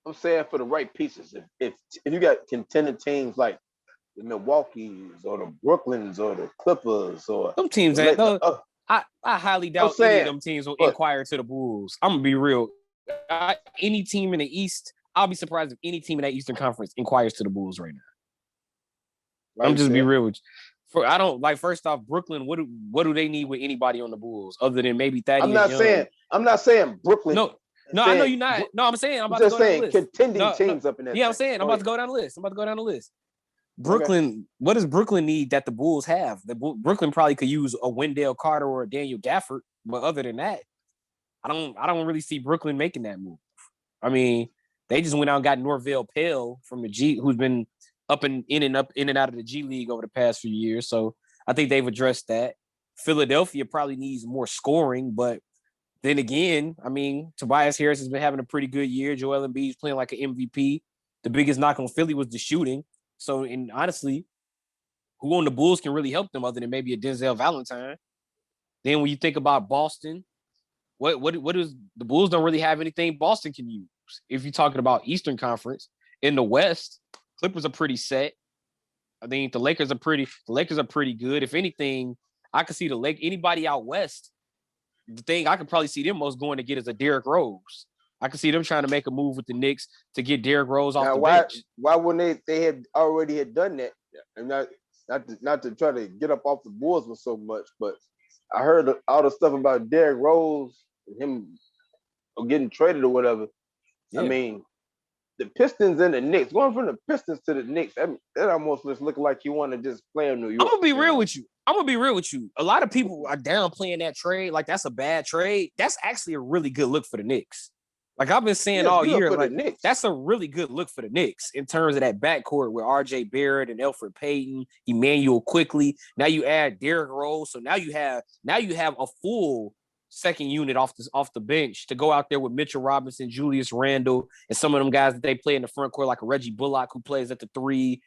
I'm saying for the right pieces. If you got contending teams like the Milwaukee's or the Brooklyns or the Clippers or them teams, I highly doubt any of them teams will inquire to the Bulls. I'm gonna be real. any team in the East, I'll be surprised if any team in that Eastern Conference inquires to the Bulls right now. I'm just be real with you. I don't like. First off, Brooklyn. What do they need with anybody on the Bulls other than maybe Thaddeus Young? I'm not saying Brooklyn. No, I know you're not. No, I'm saying I'm about to go down the list. Contending teams up in that. Yeah, I'm saying I'm about to go down the list. Brooklyn. Okay. What does Brooklyn need that the Bulls have? Brooklyn probably could use a Wendell Carter or a Daniel Gafford, but other than that, I don't really see Brooklyn making that move. I mean, they just went out and got Norvell Pell from the G, who's been in and out of the G League over the past few years. So I think they've addressed that. Philadelphia probably needs more scoring, but then again, I mean, Tobias Harris has been having a pretty good year. Joel Embiid's playing like an MVP. The biggest knock on Philly was the shooting. So, and honestly, who on the Bulls can really help them other than maybe a Denzel Valentine? Then when you think about Boston, what is the Bulls don't really have anything Boston can use. If you're talking about Eastern Conference, in the West, Clippers are pretty set. I think the Lakers are pretty good. If anything, I could see anybody out West. The thing I could probably see them most going to get is a Derrick Rose. I could see them trying to make a move with the Knicks to get Derrick Rose off the bench. Why wouldn't they had already done that? And not to try to get up off the Bulls with so much, but I heard all the stuff about Derrick Rose and him getting traded or whatever. Yeah. I mean, the Pistons and the Knicks, going from the Pistons to the Knicks, that almost just look like you want to just play in New York. I'm gonna be real with you. A lot of people are downplaying that trade like that's a bad trade. That's actually a really good look for the Knicks. Like I've been saying all year, like that's a really good look for the Knicks in terms of that backcourt with R.J. Barrett and Elfrid Payton, Emmanuel Quickley. Now you add Derrick Rose, so now you have a full second unit off the bench to go out there with Mitchell Robinson, Julius Randle, and some of them guys that they play in the front court, like a Reggie Bullock who plays at the 3.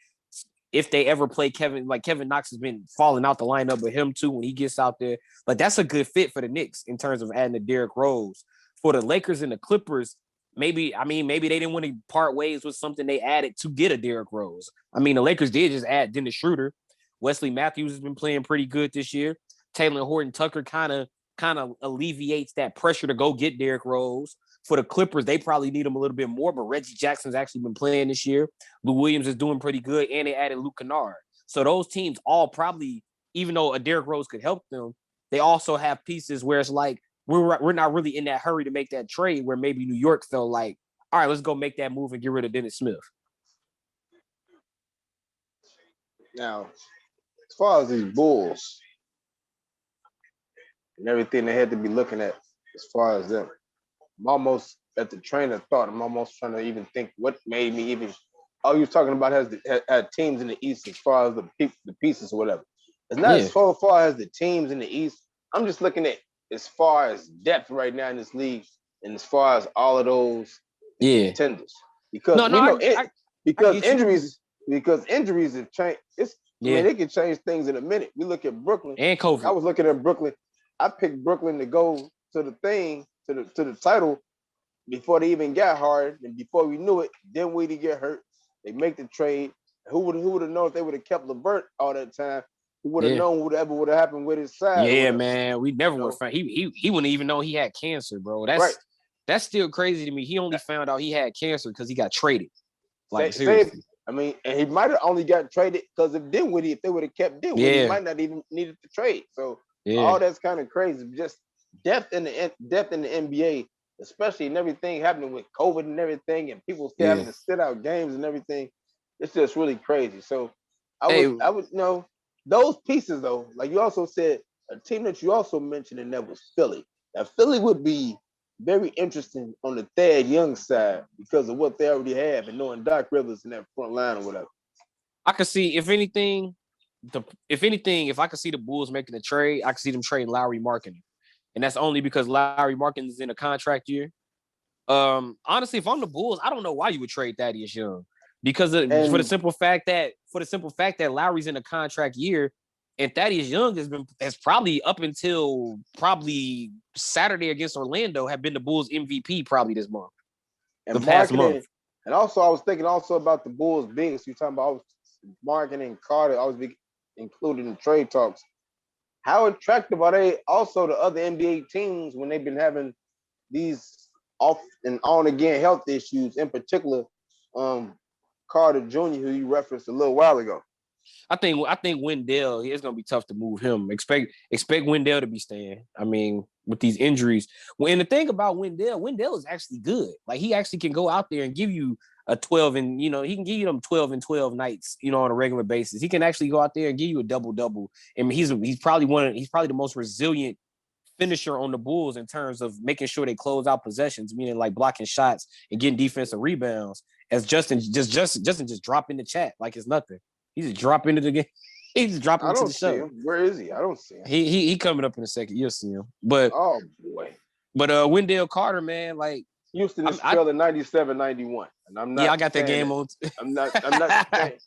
If they ever play Kevin Knox has been falling out the lineup with him too when he gets out there. Like that's a good fit for the Knicks in terms of adding the Derrick Rose. For the Lakers and the Clippers, maybe they didn't want to part ways with something they added to get a Derrick Rose. I mean, the Lakers did just add Dennis Schroeder. Wesley Matthews has been playing pretty good this year. Taylor Horton-Tucker kind of alleviates that pressure to go get Derrick Rose. For the Clippers, they probably need him a little bit more, but Reggie Jackson's actually been playing this year. Lou Williams is doing pretty good, and they added Luke Kennard. So those teams all probably, even though a Derrick Rose could help them, they also have pieces where it's like, we're not really in that hurry to make that trade where maybe New York felt like, all right, let's go make that move and get rid of Dennis Smith. Now, as far as these Bulls and everything they had to be looking at as far as them, I'm almost at the train of thought. I'm almost trying to even think what made me even. All you're talking about has teams in the East as far as the pieces or whatever. It's not as far as the teams in the East. I'm just looking at as far as depth right now in this league, and as far as all of those contenders, because injuries have changed. I mean, they can change things in a minute. We look at Brooklyn and COVID. I was looking at Brooklyn. I picked Brooklyn to go to the title before they even got hard, and before we knew it, Dinwiddie get hurt. They make the trade. Who would have known if they would have kept LeVert all that time? Who would have known whatever would have happened with his side? Yeah, man. We never would have found. He wouldn't even know he had cancer, bro. That's still crazy to me. He only found out he had cancer because he got traded. Like seriously. I mean, and he might have only got traded because of Dinwiddie. If they would have kept Dinwiddie, he might not even needed to trade. So all that's kind of crazy. Just depth in the NBA, especially in everything happening with COVID and everything, and people still having to sit out games and everything. It's just really crazy. So I would know. Those pieces, though, like you also said, a team that you also mentioned, and that was Philly. Now, Philly would be very interesting on the Thad Young side because of what they already have and knowing Doc Rivers in that front line or whatever. I could see, if anything, if I could see the Bulls making a trade, I could see them trading Lauri Markkanen. And that's only because Lauri Markkanen is in a contract year. Honestly, if I'm the Bulls, I don't know why you would trade Thaddeus Young. Because for the simple fact that Lowry's in a contract year, and Thaddeus Young has probably up until probably Saturday against Orlando have been the Bulls MVP probably this month, and the past month. And also, I was thinking also about the Bulls bigs. You're talking about Markkanen and Carter always be included in trade talks. How attractive are they also to other NBA teams when they've been having these off and on again health issues, in particular, Carter Jr., who you referenced a little while ago. I think Wendell, it's gonna be tough to move him. Expect Wendell to be staying. I mean, with these injuries. And the thing about Wendell is actually good. Like he actually can go out there and give you a 12 and he can give you them 12 and 12 nights, on a regular basis. He can actually go out there and give you a double. I mean, he's probably the most resilient finisher on the Bulls in terms of making sure they close out possessions, meaning like blocking shots and getting defensive rebounds. As Justin just drop in the chat like it's nothing. He just drop into the game. He just drop into the show. Where is he? I don't see him. He coming up in a second. You'll see him. But oh boy. But Wendell Carter, man, like Houston is spelled in 97-91. And I'm not. Yeah, I got that game on. I'm not saying.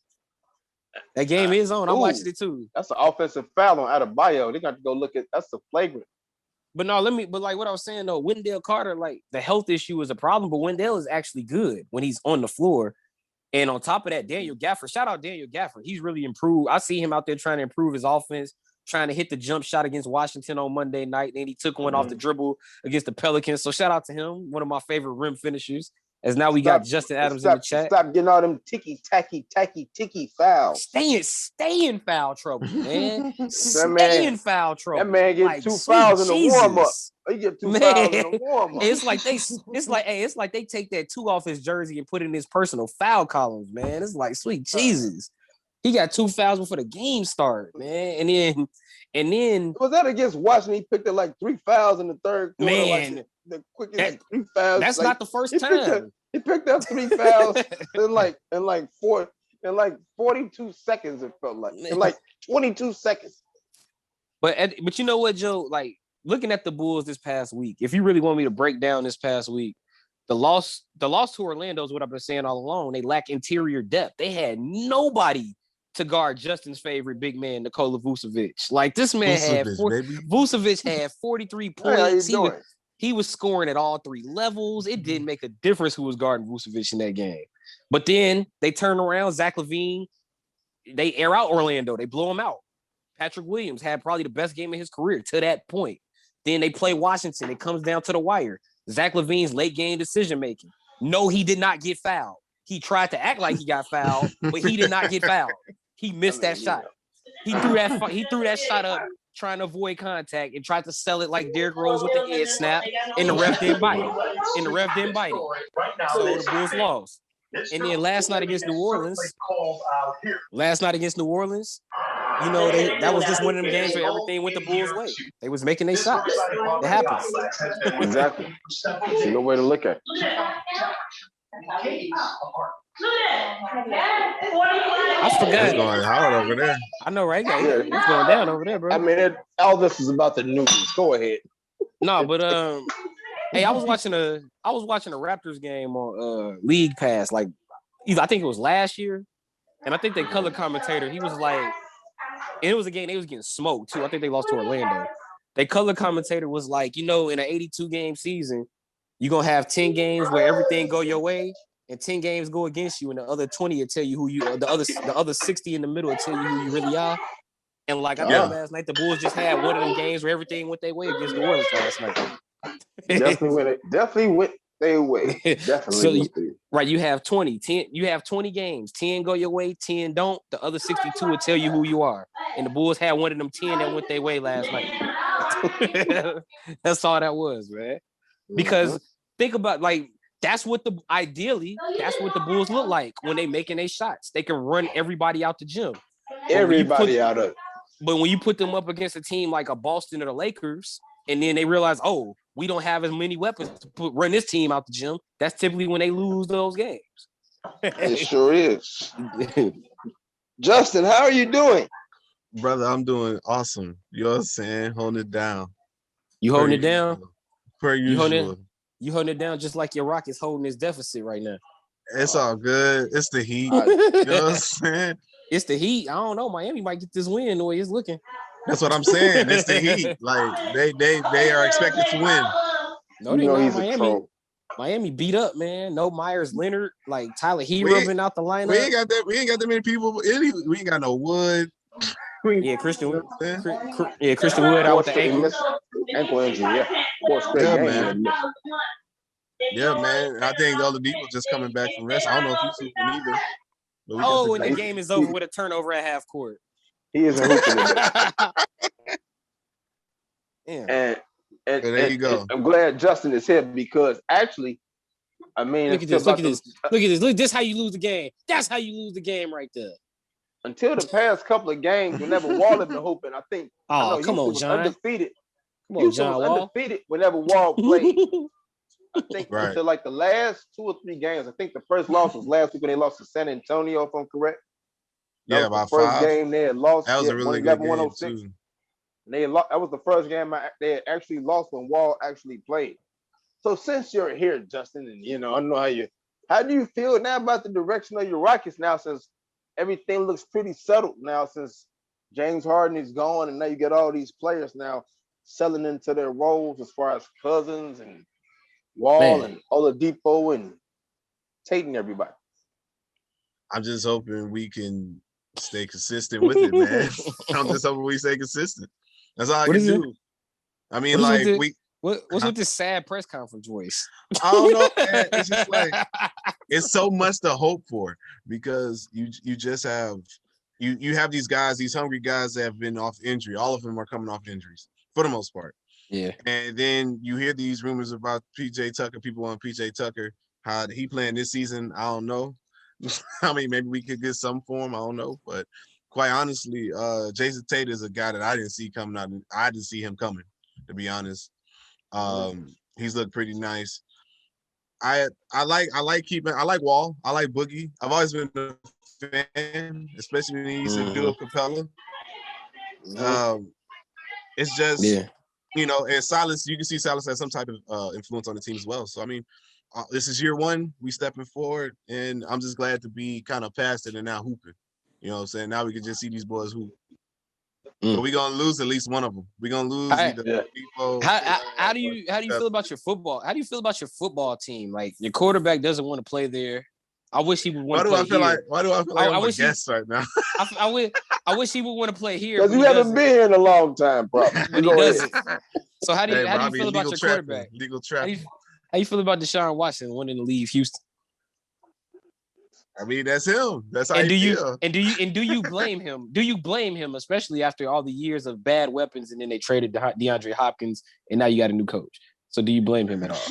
That game is on. I'm watching it too. That's an offensive foul on Adebayo. They got to go look at. That's a flagrant. But no, but like what I was saying though, Wendell Carter, like the health issue is a problem, but Wendell is actually good when he's on the floor. And on top of that, Daniel Gafford, shout out Daniel Gafford. He's really improved. I see him out there trying to improve his offense, trying to hit the jump shot against Washington on Monday night. And he took one off the dribble against the Pelicans. So shout out to him, one of my favorite rim finishers. As now we got Justin Adams in the chat. Stop getting all them ticky fouls. Stay in foul trouble, man. Stay in foul trouble. That man get like, 2 fouls in the warm up. He get 2 fouls in the warm up. It's like they take that 2 off his jersey and put it in his personal foul columns, man. It's like sweet Jesus. He got 2 fouls before the game started, man. And then was that against Washington? He picked up like 3 fouls in the third quarter. Man. Like, the quickest 3 fouls. That's like, not the first time. He picked up 3 fouls in like 42 seconds. It felt like in like 22 seconds. But you know what, Joe? Like looking at the Bulls this past week, if you really want me to break down this past week, the loss to Orlando is what I've been saying all along. They lack interior depth. They had nobody to guard Justin's favorite big man, Nikola Vucevic. Like this man Vucevic had 43 points. He was scoring at all 3 levels. It didn't make a difference who was guarding Vucevic in that game. But then they turn around. Zach Lavine, they air out Orlando. They blow him out. Patrick Williams had probably the best game of his career to that point. Then they play Washington. It comes down to the wire. Zach Lavine's late game decision-making. No, he did not get fouled. He tried to act like he got fouled, but he did not get fouled. He missed that shot. He threw that shot up trying to avoid contact and tried to sell it like Derrick Rose with the head snap, and the ref didn't bite it. So the Bulls lost. And then last night against New Orleans, that was just one of them games where everything went the Bulls' way. They was making their shots. It happens. Exactly. There's no way to look at it. I forgot. It's going hard over there. I know, right? It's going down over there, bro. I mean, all this is about the news. Go ahead. No, but hey, I was watching a Raptors game on League Pass. Like, I think it was last year, and I think the color commentator, he was like, and it was a game they was getting smoked too. I think they lost to Orlando. Their color commentator was like, in an 82 game season, you're gonna have 10 games where everything go your way, and 10 games go against you, and the other 20 will tell you who you are. The other 60 in the middle will tell you who you really are. And like I thought last night, the Bulls just had one of them games where everything went their way against New Orleans last night. Definitely went their way. Definitely. Right, you have 20 games. 10 go your way, 10 don't. The other 62 will tell you who you are. And the Bulls had one of them 10 that went their way last night. That's all that was, man. Because think about that's what the Bulls look like when they making their shots. They can run everybody out the gym. Everybody out of it. But when you put them up against a team like a Boston or the Lakers, and then they realize, oh, we don't have as many weapons to run this team out the gym, that's typically when they lose those games. It sure is. Justin, how are you doing? Brother, I'm doing awesome. You know what I'm saying? Holding it down. You holding it down? Per usual. You holding it down just like your Rockets holding his deficit right now. It's all good. It's the Heat. You know what I'm saying? It's the Heat. I don't know. Miami might get this win the way it's looking. That's what I'm saying. It's the Heat. Like they are expected to win. No, they not. Miami beat up, man. No Myers Leonard, like Tyler Hero been out the lineup. We ain't got that many people. We ain't got no Wood. Christian Wood. Christian Wood out with the ankle. Ankle injury, yeah. Of course, man. Yeah, man. I think the other people just coming back from rest. I don't know if he's hooping either. But and the game is over with a turnover at half court. He isn't hooping today. Yeah. And there you go. I'm glad Justin is here because actually, I mean, look at this. Look this how you lose the game. That's how you lose the game right there. Until the past couple of games, whenever Wall had been hooping, I think come on, John. Undefeated. Come on, John was undefeated whenever Wall played. I think until like the last 2 or 3 games. I think the first loss was last week when they lost to San Antonio, if I'm correct. That was about the first 5. Game they had lost. That was a really good game too. And that was the first game they had actually lost when Wall actually played. So since you're here, Justin, and I know how do you feel now about the direction of your Rockets now, since everything looks pretty settled now, since James Harden is gone, and now you get all these players now selling into their roles as far as Cousins and Wall and Oladipo and Tate and everybody. I'm just hoping we can stay consistent with it, man. I'm just hoping we stay consistent. That's all I can do. I mean, what's with this sad press conference voice? I don't know, man. It's just like it's so much to hope for because you just have you have these guys, these hungry guys that have been off injury. All of them are coming off injuries for the most part. Yeah. And then you hear these rumors about PJ Tucker, people on PJ Tucker, how he playing this season. I don't know. I mean, maybe we could get some for him. I don't know. But quite honestly, Jason Tate is a guy that I didn't see coming out. I didn't see him coming, to be honest. He's looked pretty nice. I like Wall. I like Boogie. I've always been a fan, especially when he used to do a Capella. It's just and Silas, you can see Silas has some type of influence on the team as well. So I mean, this is year 1. We stepping forward, and I'm just glad to be kind of past it and now hooping. You know what I'm saying? Now we can just see these boys hoop. But we're gonna lose at least one of them. We're gonna lose people. How do you feel about your football? How do you feel about your football team? Like your quarterback doesn't want to play there. I wish he would want to play here. Why do I feel like I'm a guest right now? I wish he would want to play here. Because you haven't been here in a long time, probably. But he doesn't. So how do you feel about your quarterback? Legal trap. How you feel about DeShaun Watson wanting to leave Houston? I mean, that's him. That's how you feel. And do you blame him? Do you blame him, especially after all the years of bad weapons, and then they traded DeAndre Hopkins, and now you got a new coach? So do you blame him at all?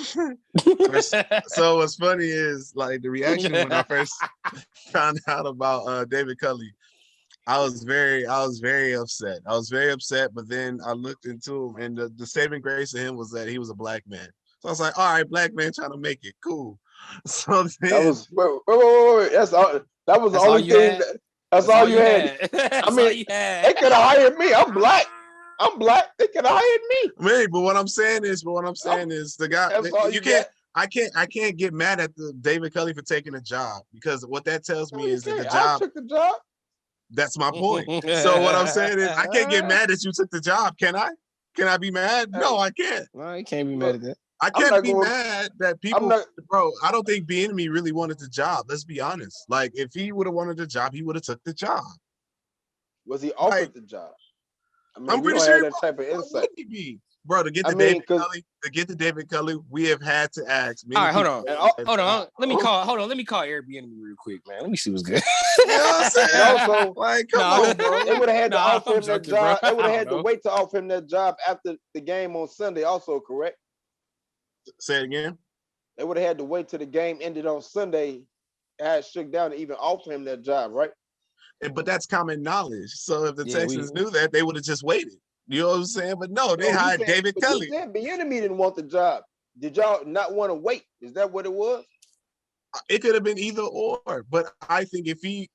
So what's funny is like the reaction when I first found out about David Culley. I was very upset. I was very upset, but then I looked into him, and the saving grace of him was that he was a black man. So I was like, all right, black man trying to make it cool. So then, that was wait. That was the only thing. That's all you had. I mean, they could have hired me. I'm black. They could have hired me. Man, but what I'm saying is the guy. You can't. I can't get mad at the David Culley for taking a job, because what that tells me is that the job. I took the job. That's my point. So what I'm saying is I can't get mad that you took the job. Can I? Can I be mad? No, I can't. No, you can't be mad at that. I can't be mad that people, bro. I don't think Bieniemy really wanted the job. Let's be honest. Like, if he would have wanted the job, he would have took the job. Was he offered the job? I mean, I'm pretty sure that type of insight. He be? Bro, to get to David Culley, we have had to ask. All right, hold on. Let me call Airbnb real quick, man. Let me see what's good. You know what I'm saying? Also, like, come on, bro. They would have had to offer him that job. They would have had to wait to offer him that job after the game on Sunday. Also, correct? Say it again. They would have had to wait till the game ended on Sunday, had shook down to even offer him that job, right? But that's common knowledge. So if the Texans knew that, they would have just waited. You know what I'm saying? But no, they hired David Culley. Bieniemy didn't want the job. Did y'all not want to wait? Is that what it was? It could have been either or. But I think if he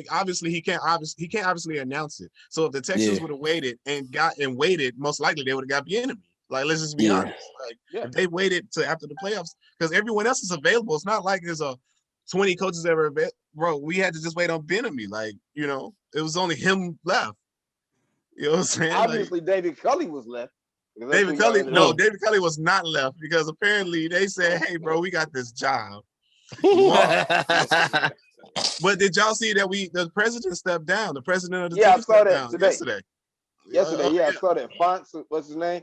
obviously he can't obviously announce it. So if the Texans would have waited and waited, most likely they would have got Bieniemy. Like, let's just be honest. Like, if they waited to after the playoffs, because everyone else is available. It's not like there's 20 coaches ever available. Bro, we had to just wait on Bieniemy. Like, you know, it was only him left. You know what I'm saying? Obviously, David Culley was left. David Culley was not left, because apparently they said, hey, bro, we got this job. But did y'all see that the president stepped down? The president of the team stepped down yesterday. I saw that. Fonts, what's his name?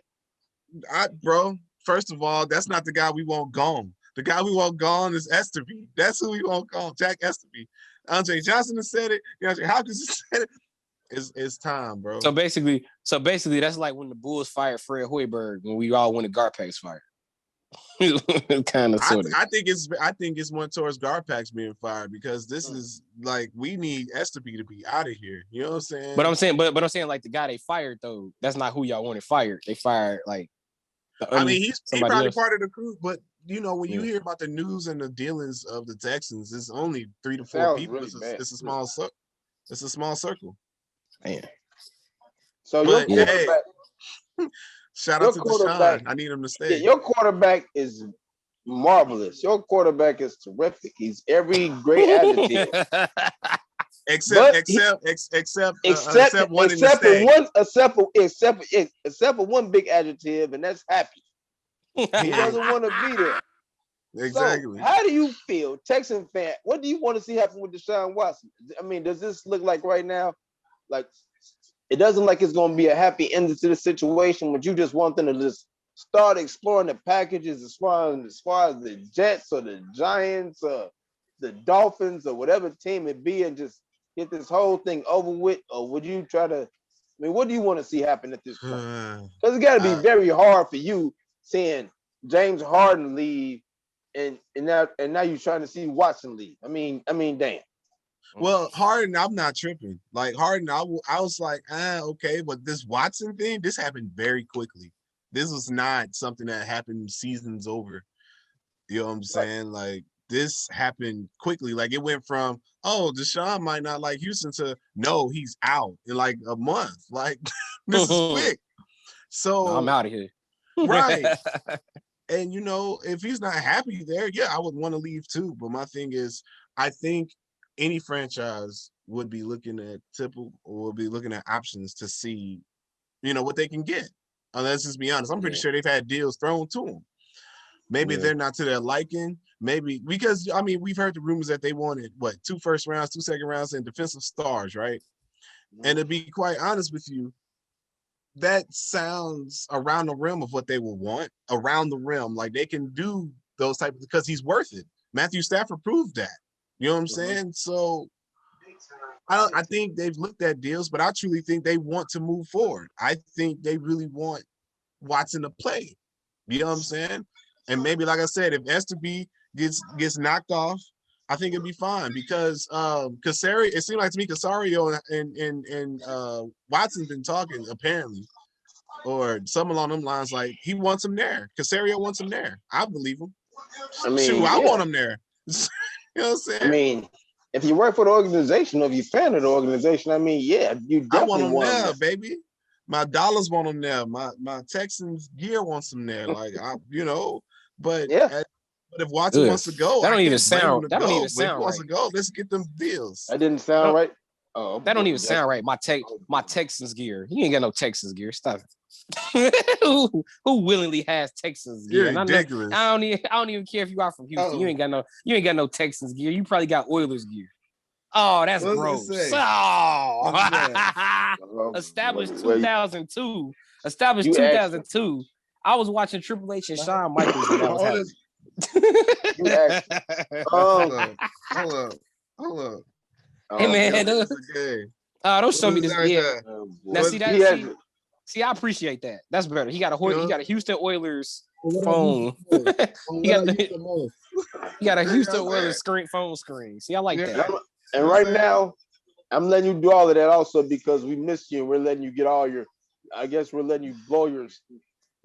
Bro, first of all, that's not the guy we want gone. The guy we want gone is Esterby. That's who we want gone, Jack Esterby. Andre Johnson has said it. DeAndre Hopkins has said it. It's time, bro. So basically, that's like when the Bulls fired Fred Hoiberg when we all wanted Garpax fired. Kind of, sort of. I think it's more towards Garpax being fired because this is like we need Esterby to be out of here. You know what I'm saying? But I'm saying like the guy they fired though, that's not who y'all wanted fired. They fired like. He's probably else. part of the crew, but you know when you hear about the news and the dealings of the Texans, it's only 3 to 4 people. Really it's a small circle. It's a small circle. Man. So your quarterback. Shout out to DeShaun. I need him to stay. Yeah, your quarterback is marvelous. Your quarterback is terrific. He's every great adjective. except for one big adjective, and that's happy. He doesn't want to be there. Exactly. So how do you feel, Texan fan? What do you want to see happen with DeShaun Watson? I mean, does this look like right now, like it doesn't like it's going to be a happy ending to the situation, but you just want them to just start exploring the packages as far as the Jets or the Giants or the Dolphins or whatever team it be, and just get this whole thing over with? Or would you try to? I mean, what do you want to see happen at this point? Because it's got to be very hard for you seeing James Harden leave, and now you're trying to see Watson leave. I mean, damn. Well, Harden, I'm not tripping. Like Harden, I was like, okay, but this Watson thing, this happened very quickly. This was not something that happened seasons over. You know what I'm saying? Like this happened quickly. Like it went from, DeShaun might not like Houston to no, he's out in like a month. Like this is quick. So I'm out of here. Right. And you know, if he's not happy there, yeah, I would want to leave too. But my thing is, I think any franchise would be looking at options to see, you know, what they can get. Let's just be honest. I'm pretty sure they've had deals thrown to them. Maybe they're not to their liking. Maybe because I mean we've heard the rumors that they wanted 2 first rounds, 2 second rounds, and defensive stars, right? And to be quite honest with you, that sounds around the rim of what they will want. Around the rim, like they can do those type of, because he's worth it. Matthew Stafford proved that. You know what I'm saying? So I think they've looked at deals, but I truly think they want to move forward. I think they really want Watson to play. You know what I'm saying? And maybe, like I said, if Esterby gets knocked off, I think it'd be fine because it seemed like to me Casario and Watson's been talking apparently, or something along them lines. Like he wants him there. Casario wants him there. I believe him. I mean, I want him there. You know what I'm saying? I mean, if you work for the organization or if you're a fan of the organization, I mean, yeah, you definitely want him there, baby. My dollars want him there. My Texans gear wants him there. Like but if Watson wants to go, that don't even sound if he right. Wants to go, let's get them deals. That didn't sound right. Oh, that don't even sound right. My Texans gear. You ain't got no Texans gear. Stop it. who willingly has Texans gear? Ridiculous. I don't even care if you are from Houston. You ain't got no Texans gear. You probably got Oilers gear. Oh, that's gross. Established 2002. Established 2002. I was watching Triple H and Shawn Michaels when that was happening. Hold up. Hey man, don't show me this. Yeah. Now see, I appreciate that. That's better. He got a Houston Oilers phone. he got a Houston Oilers phone screen. See, I like that. And right now, I'm letting you do all of that also because we miss you and we're letting you get all your. I guess we're letting you blow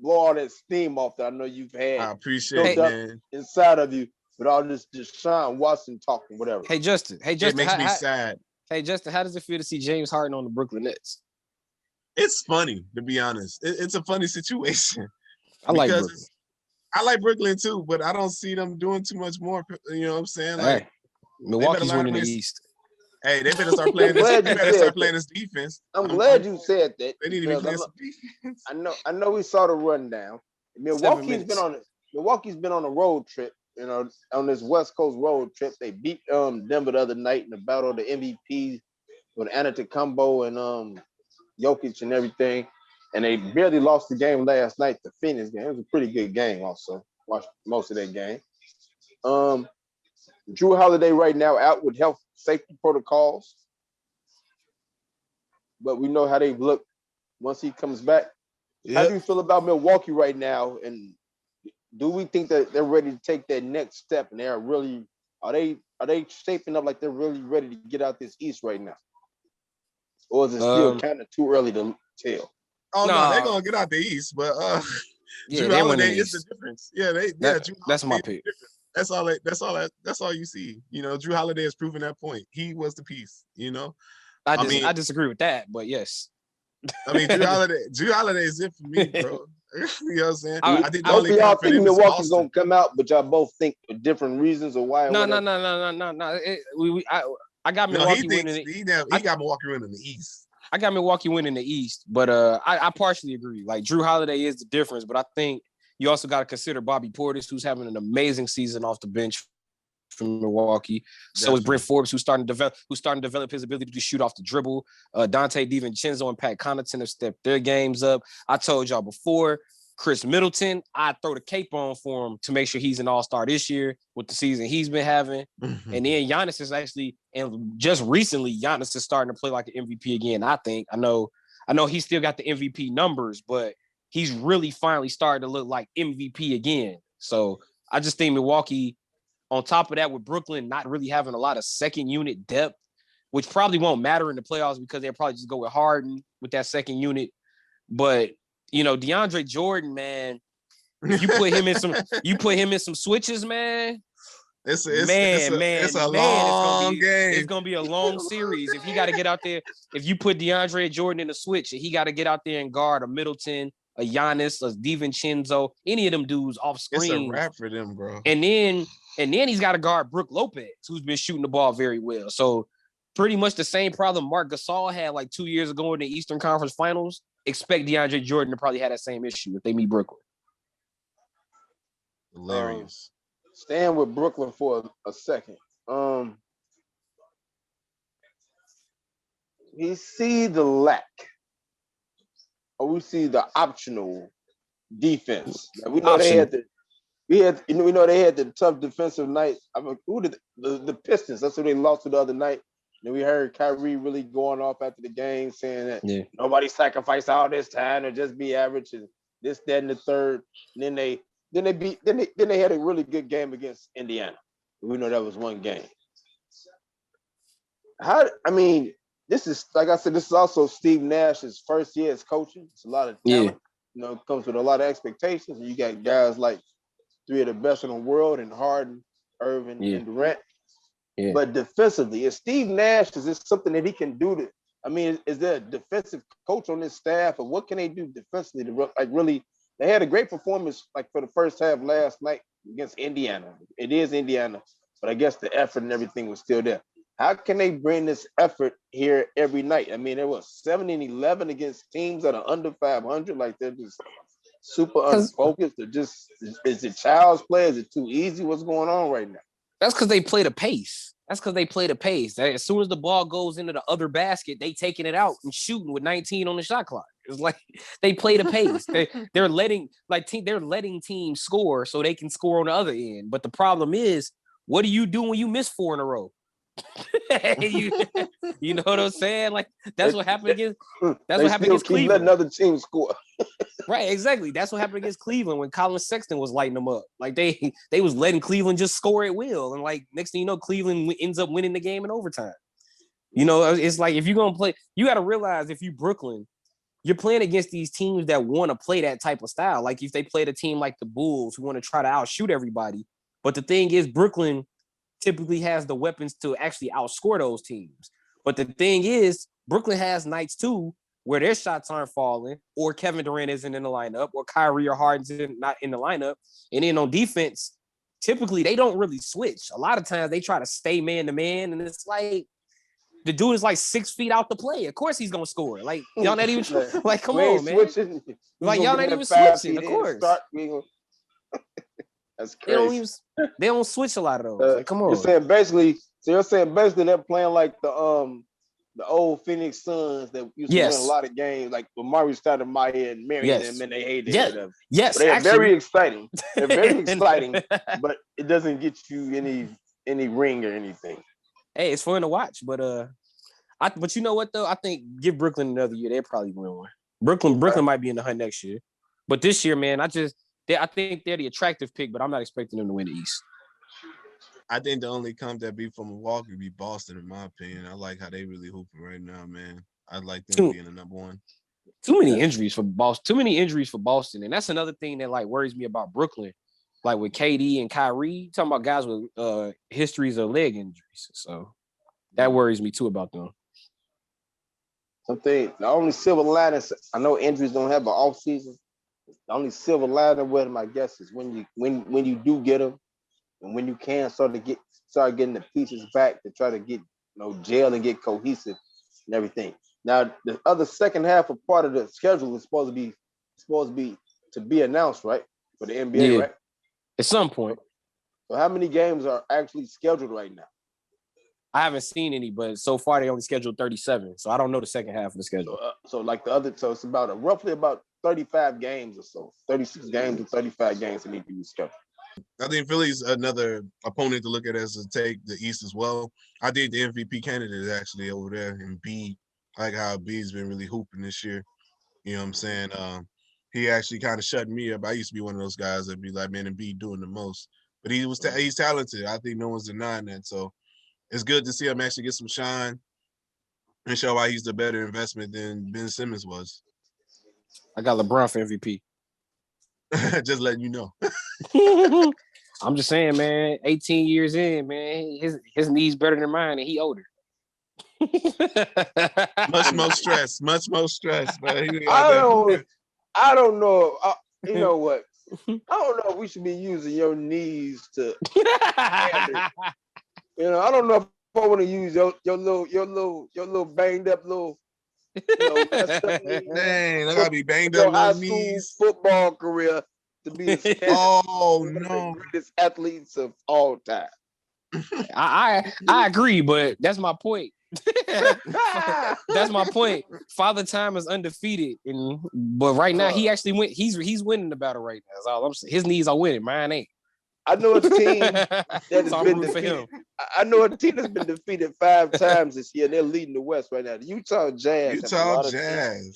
all that steam off that I know you've had. I appreciate it, man. Inside of you with all this Deshaun Watson talking, whatever. Hey Justin. It makes me sad. Hey Justin, how does it feel to see James Harden on the Brooklyn Nets? It's funny, to be honest. It's a funny situation. I like Brooklyn. I like Brooklyn too, but I don't see them doing too much more. You know what I'm saying? Like Milwaukee's winning the East. Hey, they better start playing this. They better start playing this defense. I'm glad you said that. They need to be playing some defense. I know we saw the rundown. Milwaukee's been on a road trip, you know, on this West Coast road trip. They beat Denver the other night in the battle of the MVP with Antetokounmpo and Jokic and everything. And they barely lost the game last night, the Phoenix game. It was a pretty good game also. Watched most of that game. Drew Holiday right now out with health safety protocols, but we know how they've looked once he comes back. Yep. How do you feel about Milwaukee right now? And do we think that they're ready to take that next step? And are they shaping up like they're really ready to get out this East right now? Or is it still kind of too early to tell? Oh no, they're gonna get out the East, but Drew Holiday is the difference. That's my pick. That's all you see. You know, Drew Holiday has proven that point. He was the piece, you know. I disagree with that, but yes. I mean, Drew Holiday is it for me, bro. You know what I'm saying? I think both of y'all think Milwaukee's gonna come out, but y'all both think for different reasons or why. No. I got Milwaukee winning. He got Milwaukee winning the East. I got Milwaukee winning the East, but I partially agree. Like Drew Holiday is the difference, but I think you also got to consider Bobby Portis, who's having an amazing season off the bench from Milwaukee. So is Brent Forbes, who's starting to develop his ability to shoot off the dribble. Dante DiVincenzo and Pat Connaughton have stepped their games up. I told y'all before, Chris Middleton, I throw the cape on for him to make sure he's an all-star this year with the season he's been having. Mm-hmm. And then Giannis is actually, and just recently, Giannis is starting to play like an MVP again. I think I know he still got the MVP numbers, but he's really finally starting to look like MVP again. So I just think Milwaukee, on top of that, with Brooklyn not really having a lot of second unit depth, which probably won't matter in the playoffs because they'll probably just go with Harden with that second unit. But you know, DeAndre Jordan, man, if you put him in some switches, man. It's a long game. It's gonna be a long series. If he got to get out there, if you put DeAndre Jordan in a switch, and he got to get out there and guard a Middleton, a Giannis, a DiVincenzo, any of them dudes off screen. It's a wrap for them, bro. And then he's got to guard Brook Lopez, who's been shooting the ball very well. So pretty much the same problem Marc Gasol had like 2 years ago in the Eastern Conference Finals. Expect DeAndre Jordan to probably have that same issue if they meet Brooklyn. Hilarious. Staying with Brooklyn for a second. We see the lack, or we see the optional defense. We know they had the tough defensive night. I mean, who did the Pistons? That's who they lost to the other night. And we heard Kyrie really going off after the game saying that nobody sacrificed all this time to just be average and this, that, and the third. And then they had a really good game against Indiana. We know that was one game. This is, like I said, this is also Steve Nash's first year as coaching. It's a lot of talent. You know, it comes with a lot of expectations. And you got guys like three of the best in the world, and Harden, Irving, and Durant. Yeah. But defensively, is Steve Nash, is this something that he can do to, is there a defensive coach on this staff, or what can they do defensively to really, they had a great performance like for the first half last night against Indiana. It is Indiana, but I guess the effort and everything was still there. How can they bring this effort here every night? There was 7-11 against teams that are under 500, like they're just super unfocused. They're just, is it child's play? Is it too easy? What's going on right now? That's because they play the pace. As soon as the ball goes into the other basket, they taking it out and shooting with 19 on the shot clock. It's like they play the pace. They're letting teams score so they can score on the other end. But the problem is, what do you do when you miss 4 in a row? you know what I'm saying? Like that's what happened against. That's what happened against Cleveland. Let another team score. Right, exactly. That's what happened against Cleveland when Colin Sexton was lighting them up. Like they was letting Cleveland just score at will, and like next thing you know, Cleveland ends up winning the game in overtime. You know, it's like if you're gonna play, you got to realize if you Brooklyn, you're playing against these teams that want to play that type of style. Like if they played a team like the Bulls who want to try to outshoot everybody, but the thing is, Brooklyn typically has the weapons to actually outscore those teams. But the thing is, Brooklyn has nights too where their shots aren't falling, or Kevin Durant isn't in the lineup, or Kyrie or Harden's not in the lineup. And then on defense, typically they don't really switch. A lot of times they try to stay man to man, and it's like the dude is like 6 feet out the play. Of course he's gonna score. Like y'all not even like come on, man. Switching. Like y'all not even switching. Of course. That's crazy. They don't switch a lot of those. Like, come on. You're saying basically they're playing like the the old Phoenix Suns that used to win a lot of games, like with Mario Stoudemire and Mary them in their heyday. But they are very exciting. They're very exciting, but it doesn't get you any ring or anything. Hey, it's fun to watch, but but you know what though? I think give Brooklyn another year, they'll probably win one. Brooklyn might be in the hunt next year, but this year, man, I think they're the attractive pick, but I'm not expecting them to win the East. I think the only comp that beat from Milwaukee be Boston, in my opinion. I like how they really hooping right now, man. I'd like them being the number one. Too many injuries for Boston, and that's another thing that like worries me about Brooklyn. Like with KD and Kyrie, talking about guys with histories of leg injuries, so that worries me too about them. The only silver lining, I know injuries don't have an off season. The only silver lining with them, I guess, is when you do get them. And when you can start getting the pieces back to try to get gel and get cohesive and everything. Now the other second half of part of the schedule is supposed to be announced, right? For the NBA, right? At some point. So how many games are actually scheduled right now? I haven't seen any, but so far they only scheduled 37. So I don't know the second half of the schedule. So it's about roughly about 35 games or so, 36 games and 35 games that need to be scheduled. I think Philly's another opponent to look at as to take the East as well. I think the MVP candidate is actually over there, and B. I like how B's been really hooping this year. You know what I'm saying? He actually kind of shut me up. I used to be one of those guys that'd be like, man, and B doing the most. But he's talented. I think no one's denying that. So it's good to see him actually get some shine and show why he's the better investment than Ben Simmons was. I got LeBron for MVP. Just letting you know. I'm just saying, man, 18 years in, man, his knees better than mine, and he older. Much more stress. But I don't know. You know what? I don't know if we should be using your knees to. I don't know if I want to use your little banged up little. Messed up knees. Dang, I gotta be banged up high knees. School football career to be the greatest athletes of all time. I agree, but that's my point. That's my point. Father Time is undefeated, but right now he actually went. He's winning the battle right now. That's all I'm saying. His knees are winning. Mine ain't. I know a team that has been defeated. I know a team that's been defeated 5 times this year. They're leading the West right now. The Utah Jazz.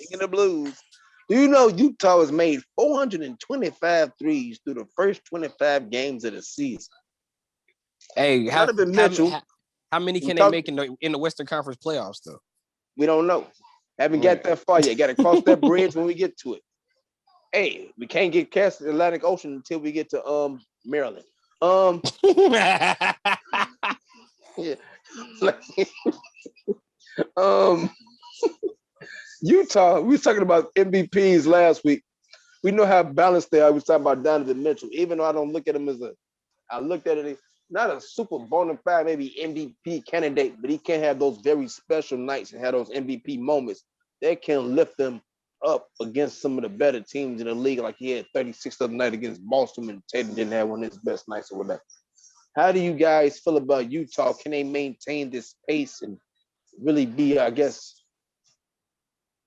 In the Blues. Do you know Utah has made 425 threes through the first 25 games of the season? Hey, how many can they make in the Western Conference playoffs though? We don't know. Haven't got that far yet. Got to cross that bridge when we get to it. Hey, we can't get cast in the Atlantic Ocean until we get to Maryland. Yeah. Utah, we were talking about MVPs last week. We know how balanced they are. We were talking about Donovan Mitchell. Even though I don't look at him I looked at it not a super bona fide, maybe MVP candidate, but he can have those very special nights and have those MVP moments that can lift them up against some of the better teams in the league. Like he had 36 the other night against Boston, and Tatum didn't have one of his best nights or whatever. How do you guys feel about Utah? Can they maintain this pace and really be, I guess,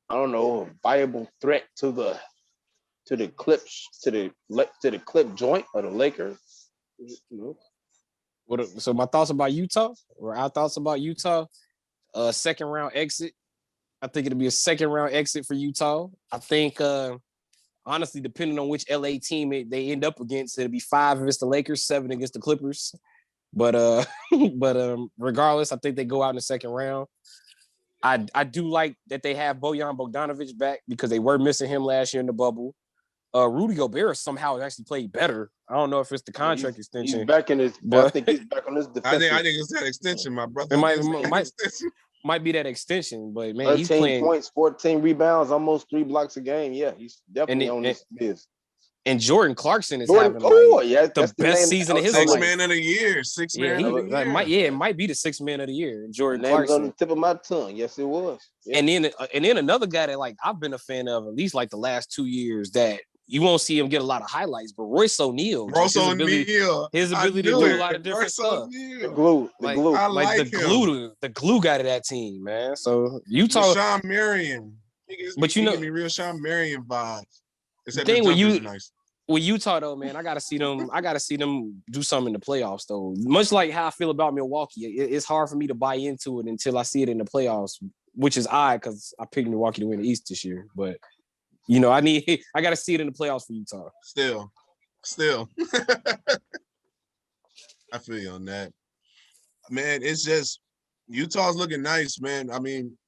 I don't know, a viable threat to the Clips, to the Clip joint or the Lakers? So my thoughts about Utah, or our thoughts about Utah, second round exit. I think it'll be a second round exit for Utah. I think, honestly, depending on which LA team they end up against, it'll be 5 if it's the Lakers, 7 against the Clippers. But regardless, I think they go out in the second round. I do like that they have Bojan Bogdanovic back because they were missing him last year in the bubble. Rudy Gobert somehow actually played better. I don't know if it's the contract extension. He's back in his, but I think he's back on his defensive. I think it's that extension, my brother. It might be that extension, but man, 13 he's playing points, 14 rebounds, almost 3 blocks a game. Yeah, he's definitely on his biz. And Jordan Clarkson is having the best season of his life. 6 man of the year. 6 man of the year. It might be the 6th man of the year. Jordan Clarkson. Clarkson On the tip of my tongue. Yes, it was. Yeah. And then another guy that like I've been a fan of at least like the last 2 years that you won't see him get a lot of highlights, but Royce O'Neal, his ability to do a lot of different stuff. The glue. I like the glue guy to that team, man. So Utah, Sean Marion, he gives me real Sean Marion vibes. The thing with Utah though, man, I gotta see them do something in the playoffs though. Much like how I feel about Milwaukee, it's hard for me to buy into it until I see it in the playoffs, which is odd because I picked Milwaukee to win the East this year. But I gotta see it in the playoffs for Utah. Still. I feel you on that. Man, it's just Utah's looking nice, man. I mean,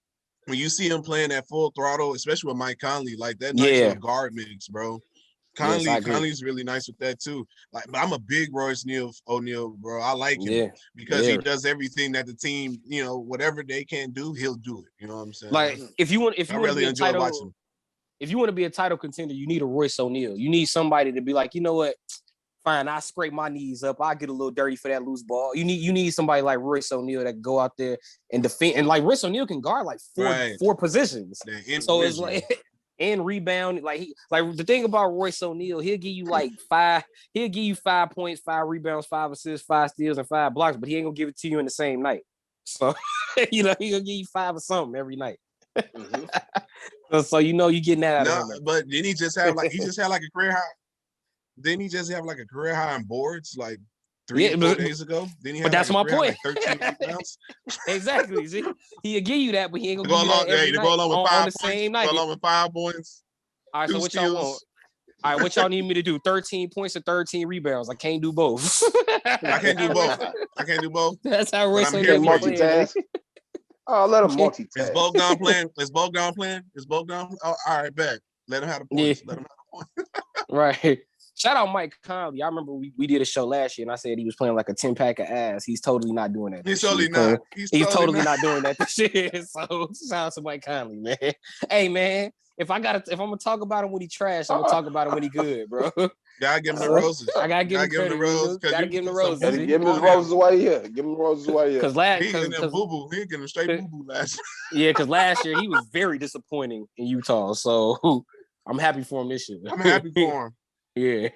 when you see him playing at full throttle, especially with Mike Conley, like that nice little guard mix, bro. Conley's really nice with that too. Like, but I'm a big Royce O'Neal, bro. I like him because he does everything that the team, whatever they can do, he'll do it. You know what I'm saying? Like, if you want to be a title contender, you need a Royce O'Neal. You need somebody to be like, you know what? Fine, I scrape my knees up. I get a little dirty for that loose ball. You need somebody like Royce O'Neal that can go out there and defend. And like Royce O'Neal can guard like four positions. So it's like and rebound. Like the thing about Royce O'Neal, he'll give you like 5 points, 5 rebounds, 5 assists, 5 steals, and 5 blocks, but he ain't gonna give it to you in the same night. So he gonna give you 5 or something every night. Mm-hmm. So you getting that out of him. But didn't he just have like a career high? Didn't he just have like a career high in boards like 3 or 4 days ago? But that's my point. Like 13 rebounds? Exactly. See? He'll give you that, but he ain't gonna give you that every night go along with 5 on points, the same night. Go along with 5 points. All right, so what y'all want? All right, what y'all need me to do? 13 points or 13 rebounds? I can't do both. I can't do both. That's how Royce O'Neal multitask. Oh, let him multitask. Is Bogdan playing? Is Bogdan? Oh, all right, back. Let him have the points. Yeah. Right. Shout out Mike Conley. I remember we did a show last year and I said he was playing like a 10-pack of ass. He's totally not doing that. He's totally not. He's totally not doing that this year. So shout out to Mike Conley, man. Hey man, if I'm gonna talk about him when he trash, I'm gonna talk about him when he good, bro. Gotta give him the roses. I gotta give him the roses. Gotta give him the roses. Give him the roses while here. Give him the roses while here. Because he getting him straight boo-boo last year. Yeah, because last year he was very disappointing in Utah. So I'm happy for him this year. I'm happy for him. Yeah.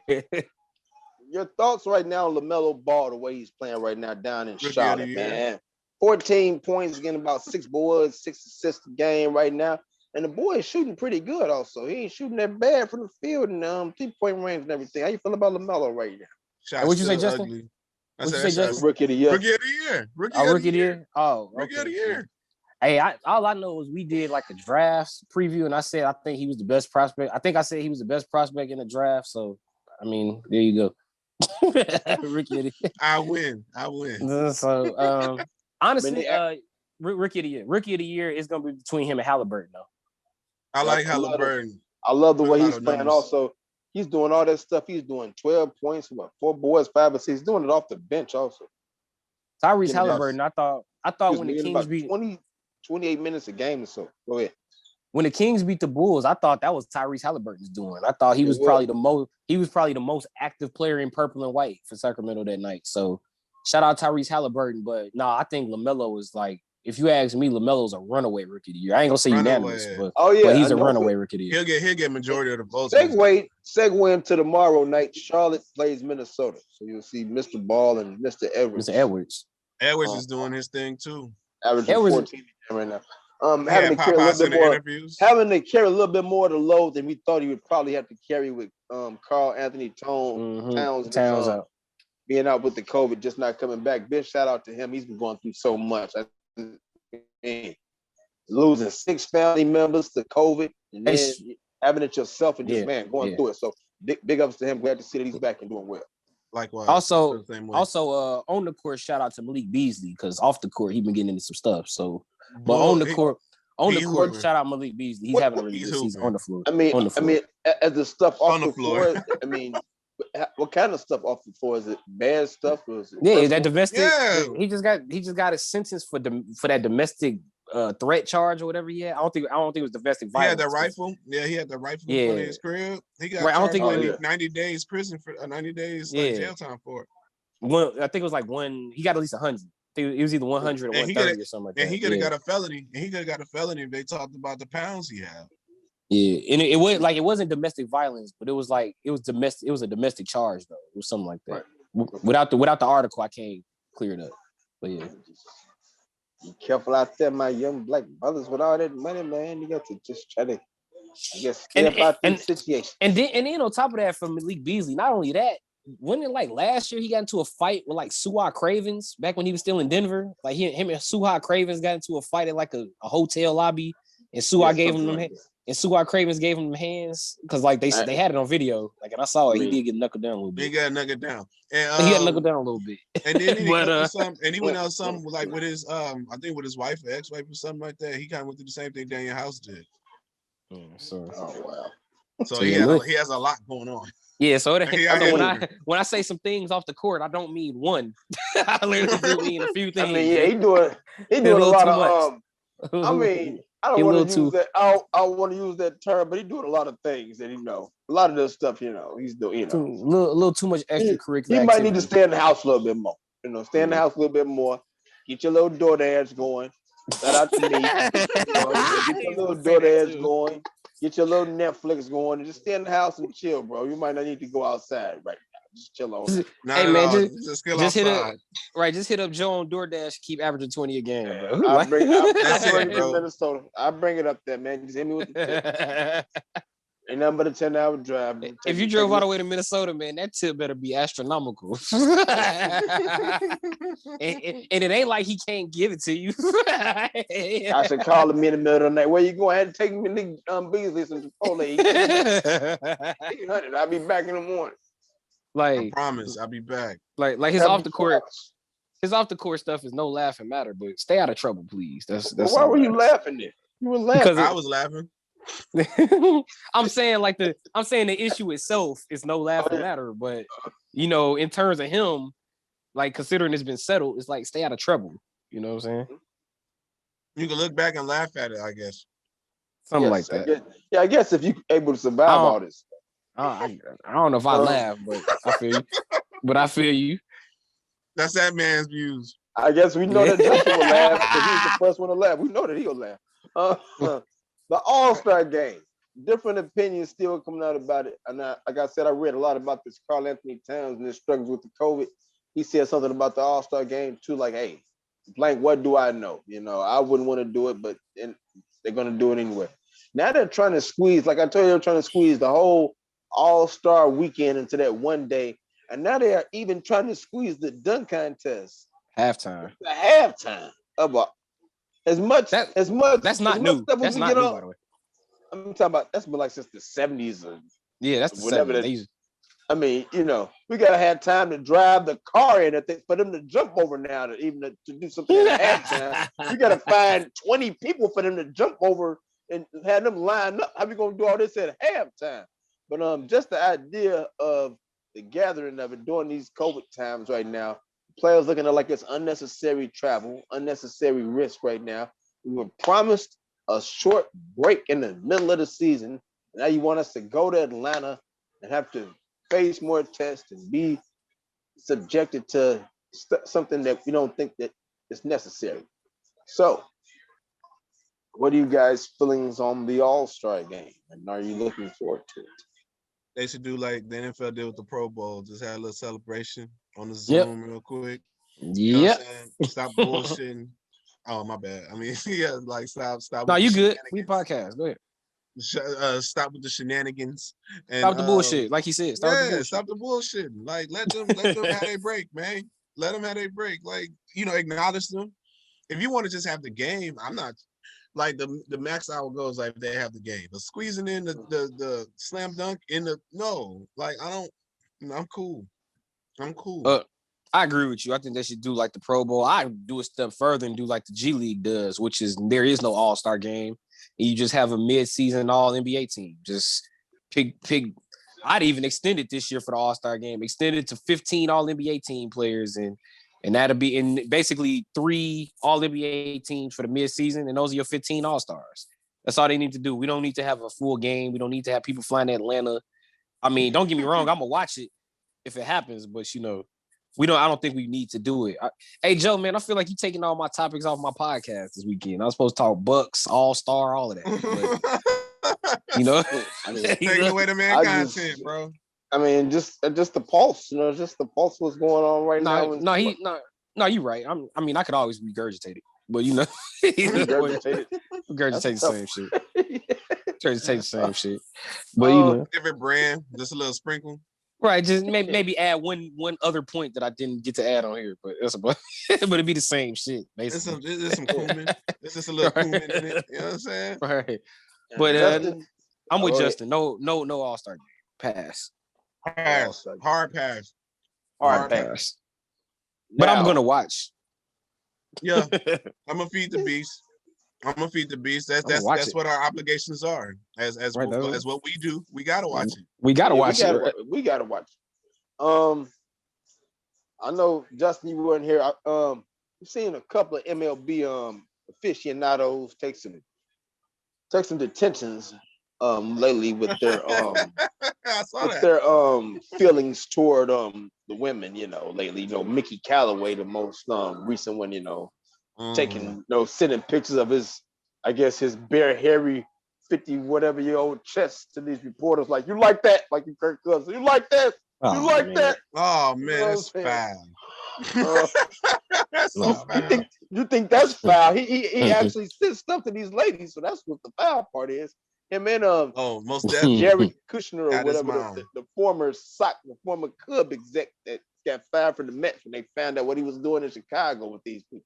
Your thoughts right now on LaMelo Ball, the way he's playing right now down in Charlotte, man. 14 points, getting about 6 boards, 6 assists a game right now. And the boy is shooting pretty good also. He ain't shooting that bad from the field and 3-point range and everything. How you feel about LaMelo right now? What'd you say, Justin? What'd you say, Justin? Rookie of the year. Rookie of the year. Rookie of the year? Oh, okay. Rookie of the year. Hey, all I know is we did like a draft preview, and I said I think he was the best prospect. I think I said he was the best prospect in the draft. So, I mean, there you go. Rookie of the year. I win. So, honestly, Rookie of the year. Rookie of the year is going to be between him and Halliburton, though. I like Halliburton. I love the way he's playing. Also, he's doing all that stuff. He's doing 12 points, 4 boards, 5 assists. He's doing it off the bench also. Tyrese Halliburton, I thought when the Kings beat 28 minutes a game or so. Go ahead. When the Kings beat the Bulls, I thought that was Tyrese Halliburton's doing. I thought he was probably the most active player in purple and white for Sacramento that night. So shout out Tyrese Halliburton. But I think LaMelo is like, if you ask me, LaMelo's a runaway rookie of the year. I ain't gonna say unanimous, but he's a runaway rookie of the year. He'll get majority of the votes. Segue into tomorrow night. Charlotte plays Minnesota. So you'll see Mr. Ball and Mr. Edwards. Mr. Edwards. Edwards is doing his thing too. Averaging 14 right now. Having to carry a little bit more of the load than we thought he would probably have to carry with Karl Anthony Towns out. Being out with the COVID, just not coming back. Big shout out to him. He's been going through so much. Losing 6 family members to COVID and then having it yourself and just going through it. So big ups to him. Glad to see that he's back and doing well. Likewise. Also, on the court, shout out to Malik Beasley because off the court he been getting into some stuff. So, but on the court, shout out Malik Beasley. He's having a really good season on the floor. I mean, as the stuff off the floor. I mean, what kind of stuff off the floor? Is it bad stuff? Or is it is that domestic? Yeah. He just got a sentence for that domestic threat charge or whatever he had. I don't think it was domestic violence. He had the rifle. Yeah, he had the rifle in front of his crib. He got I don't think 90 days prison for 90 days jail time for it. Well, I think it was like he got at least 100. It was either 100 or 130 or something like that. And he could have got a felony. And he could have got a felony if they talked about the pounds he had. Yeah, and it wasn't domestic violence, but it was domestic. It was a domestic charge though. It was something like that. Right. Without the article, I can't clear it up. But yeah. Be careful out there, my young black brothers, with all that money, man. You got to just try to, I guess, stay about these situations. And then on top of that, for Malik Beasley, not only that, wasn't it like last year he got into a fight with like Suha Cravens back when he was still in Denver? Like him and Suha Cravens got into a fight at like a hotel lobby, and Suha gave him them. And Suha Cravens gave him hands because like they had it on video. Like, and I saw it. He did get knuckled down a little bit. He got knuckled down. And he got knuckled down a little bit. And then he went out something like with his I think with his wife or ex-wife or something like that. He kind of went through the same thing Daniel House did. Oh wow. So he has a lot going on. Yeah, so when I say some things off the court, I don't mean one. I literally do mean a few things. I mean, yeah, he doing a lot of I mean, I don't want to use that. I don't want to use that term, but he's doing a lot of things that a lot of this stuff. He's doing. A little too much extracurricular. He might need to stay in the house a little bit more. Stay in the house a little bit more. Get your little DoorDash going. Shout out to me. Get your little DoorDash going. Get your little Netflix going, and just stay in the house and chill, bro. You might not need to go outside right now. Just chill on. Hey man, just hit up Joe on DoorDash. Keep averaging 20 a game, bro. I bring it to Minnesota. I bring it up there, man. Just hit me with the tip. Ain't nothing but a 10-hour drive. If you drove all the way to Minnesota, man, that tip better be astronomical. and it ain't like he can't give it to you. I should call him in the middle of the night. Where you going? I had to take me to Beasley some Chipotle. 800. I'll be back in the morning. Like, I promise, I'll be back. Like his off the court stuff is no laughing matter, but stay out of trouble, please. That's why were you laughing then? You were laughing. Because I was laughing. I'm saying the issue itself is no laughing matter, but in terms of him, like considering it's been settled, it's like stay out of trouble. You know what I'm saying? You can look back and laugh at it, I guess. Something like that. I guess if you're able to survive all this. I don't know if I laugh, but I feel you. That's that man's views. I guess we know that Justin will laugh because he's the first one to laugh. We know that he'll laugh. The All-Star game. Different opinions still coming out about it. And like I said, I read a lot about this Karl Anthony Towns and his struggles with the COVID. He said something about the All-Star game too, like, hey, blank, what do I know? I wouldn't want to do it, but they're going to do it anyway. Now they're trying to squeeze, like I told you, they're trying to squeeze the whole All-Star weekend into that one day. And now they are even trying to squeeze the dunk contest. Halftime. The halftime of as much. That's not new. That's not new, by the way. I'm talking about that's been like since the 70s. That's the 70s. I mean, we gotta have time to drive the car in for them to jump over now to do something at halftime. We gotta find 20 people for them to jump over and have them line up. How we gonna do all this at halftime? But just the idea of the gathering of it during these COVID times right now, players looking at like it's unnecessary travel, unnecessary risk right now. We were promised a short break in the middle of the season. Now you want us to go to Atlanta and have to face more tests and be subjected to something that we don't think that is necessary. So, what are you guys' feelings on the All-Star game? And are you looking forward to it? They should do like the NFL did with the Pro Bowl. Just have a little celebration on the Zoom real quick. Yeah. Stop bullshitting. Oh, my bad. I mean, like stop. No, you good. We podcast. Go ahead. Stop with the shenanigans. And, stop the bullshit. Like he said. Stop the bullshit. Like let them have a break, man. Let them have a break. Like, acknowledge them. If you want to just have the game, I'm not like the max hour goes like they have the game. But squeezing in the slam dunk like I'm cool. I'm cool. I agree with you. I think they should do like the Pro Bowl. I do a step further and do like the G League does, which is there is no All-Star game. And you just have a mid-season All-NBA team. Just pick. I'd even extend it this year for the All-Star game. Extend it to 15 All-NBA team players and that'll be in basically 3 All-NBA teams for the mid-season, and those are your 15 All-Stars. That's all they need to do. We don't need to have a full game. We don't need to have people flying to Atlanta. I mean, don't get me wrong. I'm gonna watch it if it happens, but I don't think we need to do it. Hey, Joe, man, I feel like you're taking all my topics off my podcast this weekend. I was supposed to talk Bucks, All-Star, all of that. You know, Taking away the man content, bro. I mean, just the pulse, you know, just the pulse what's going on right now. No, you're right. I mean, I could always regurgitate it, but you know, regurgitate the same shit. Regurgitate the same shit. But you know, different brand, just a little sprinkle. Right, just maybe add one other point that I didn't get to add on here, but but it'd be the same shit, basically. There's some cumin. There's just a little cumin in it. You know what I'm saying? Right. But Justin, I'm with Justin. No All-Star game. Pass. Hard pass. But now, I'm gonna watch. Yeah, I'm gonna feed the beast. That's what our obligations are. As what we do, we gotta watch it. We gotta watch it. We gotta watch it. I know Justin, you weren't here. We've seen a couple of MLB aficionados take some detentions lately with their feelings toward the women, you know, lately. You know, Mickey Callaway, the most recent one, you know, taking sending pictures of his bare hairy 50-whatever-year-old chest to these reporters, like, you like that? Like, you Kirk Cousins, you like that? You like that? Oh man, that's foul. That's so foul. You think that's foul? He actually said stuff to these ladies, so that's what the foul part is. Him and most definitely Jared Kushner or whatever, the former Cub exec that got fired from the Mets when they found out what he was doing in Chicago with these people.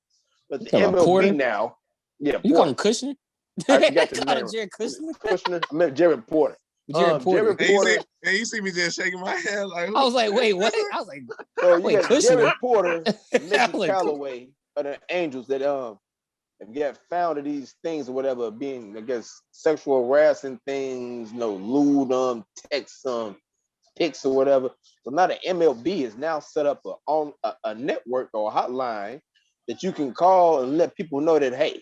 But the MLB now, you call him Kushner? I forgot the name. Jared Kushner? Kushner. I meant Jared Porter. Jared Porter. And you see me just shaking my head like. I was like, wait, what? I was like, wait, Kushner. Jared Porter, Mickey Callaway are the Angels that get found of these things or whatever being, I guess, sexual harassing things, lewd texts, pics or whatever. So now the MLB is now set up a network or a hotline that you can call and let people know that, hey,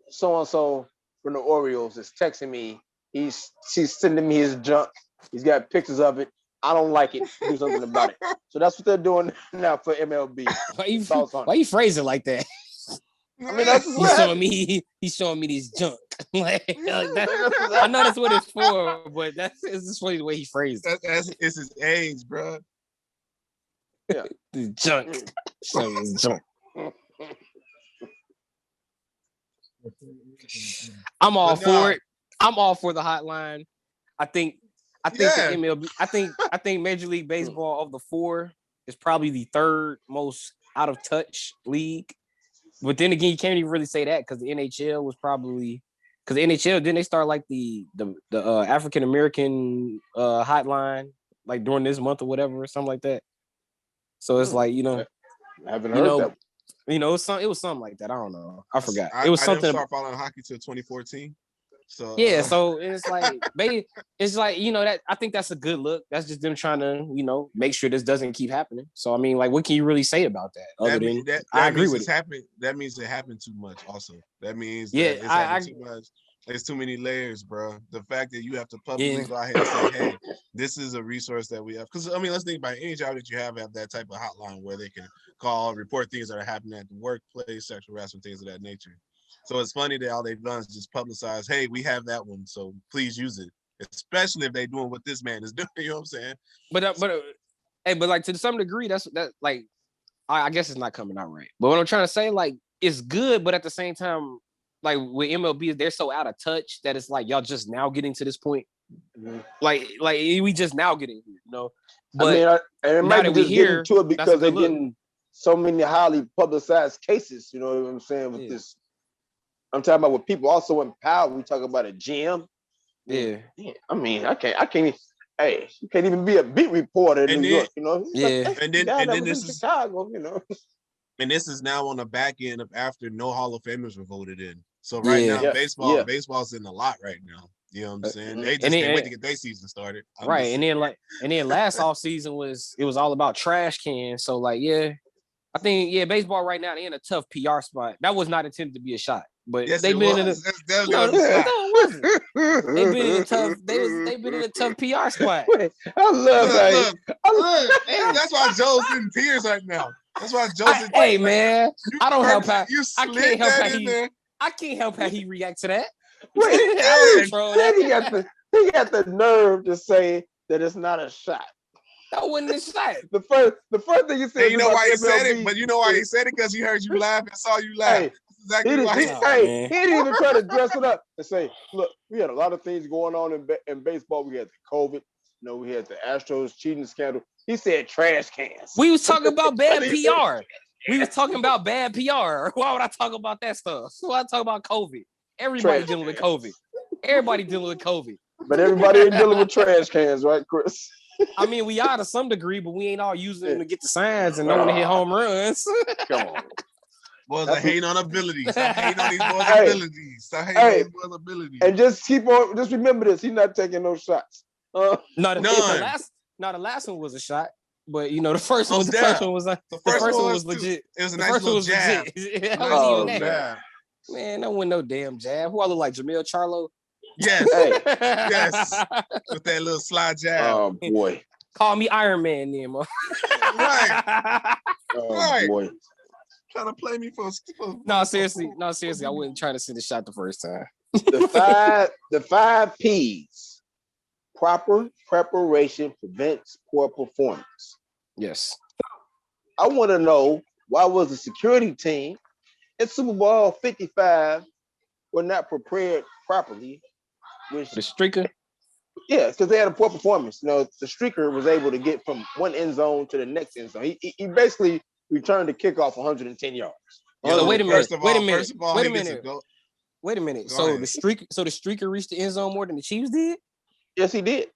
so and so from the Orioles is texting me. She's sending me his junk. He's got pictures of it. I don't like it. Do something about it. So that's what they're doing now for MLB. Why you phrase it like that? I mean, that's he's showing me this junk. I know that's what it's for, but it's just funny the way he phrased it. It's his age, bro. Yeah, the junk. Showing his junk. I'm all for it. I'm all for the hotline. I think the MLB. I think Major League Baseball of the four is probably the third most out of touch league. But then again, you can't even really say that because the NHL was probably the NHL didn't they start like the African American hotline like during this month or whatever or something like that. So it's like I haven't heard that. It was something like that. I don't know. I forgot. It was something. I didn't start following hockey till 2014. So yeah, so it's like that. I think that's a good look. That's just them trying to make sure this doesn't keep happening. So I mean, like, what can you really say about that? Other than I agree with it. That means it happened too much. Also, that means it's happened too much. There's too many layers, bro. The fact that you have to publicly go ahead and say, "Hey, this is a resource that we have." Because I mean, let's think about any job that you have that type of hotline where they can call, report things that are happening at the workplace, sexual harassment, things of that nature. So it's funny that all they've done is just publicize, hey, we have that one, so please use it. Especially if they're doing what this man is doing, you know what I'm saying? But like to some degree, that like I guess it's not coming out right. But what I'm trying to say, like, it's good, but at the same time, like with MLB, they're so out of touch that it's like y'all just now getting to this point. Mm-hmm. Like we just now getting here, But it might be just getting to it because they're getting so many highly publicized cases, you know what I'm saying, with this. I'm talking about with people also in power. We talk about a GM. Yeah. I mean, I can't. Hey, you can't even be a beat reporter in New York, Yeah. And then this is Chicago, And this is now on the back end of after no Hall of Famers were voted in. So right now, baseball's in a lot right now. You know what I'm saying? They just can't wait to get their season started. And then last off season was all about trash cans. So like, I think baseball right now they're in a tough PR spot. That was not intended to be a shot. But they've been in a they've been in a tough PR spot. I love that. That's why Joe's in tears right now. That's why Joe's in tears. Hey man, I don't help how I can't help how he react to that. Wait, I he got the nerve to say that it's not a shot. That wasn't a shot. The first thing you said. And you know why he said MLB, it? But you know why he said it? Because he heard you laugh and saw you laugh. Hey, That's exactly why he didn't even try to dress it up and say, look, we had a lot of things going on in baseball. We had the COVID, we had the Astros cheating scandal. He said trash cans. We was talking about bad PR. We was talking about bad PR. Why would I talk about that stuff? Why I talk about COVID? Everybody dealing with COVID. Everybody dealing with COVID. But everybody ain't dealing with trash cans, right, Chris? I mean, we are to some degree, but we ain't all using them to get the signs and no one to hit home runs. Come on. Boys are hating on abilities. Stop hating on these boys' abilities. Stop hating on these boys' abilities. And just remember this. He's not taking no shots. The last one was a shot. But the first one was legit. It was a nice little jab. Man, that wasn't no damn jab. Who I look like, Jamil Charlo? Yes. Yes. With that little slide jab. Oh boy. Call me Iron Man then, man. Right. Oh boy. Trying to play me for No, seriously. I wasn't trying to send a shot the first time. The five P's. Proper preparation prevents poor performance. Yes. I want to know, why was the security team at Super Bowl 55 were not prepared properly? The streaker? Yeah, because they had a poor performance. The streaker was able to get from one end zone to the next end zone. He basically returned the kickoff 110 yards. So wait a minute. Wait a minute. So the streaker reached the end zone more than the Chiefs did? Yes, he did.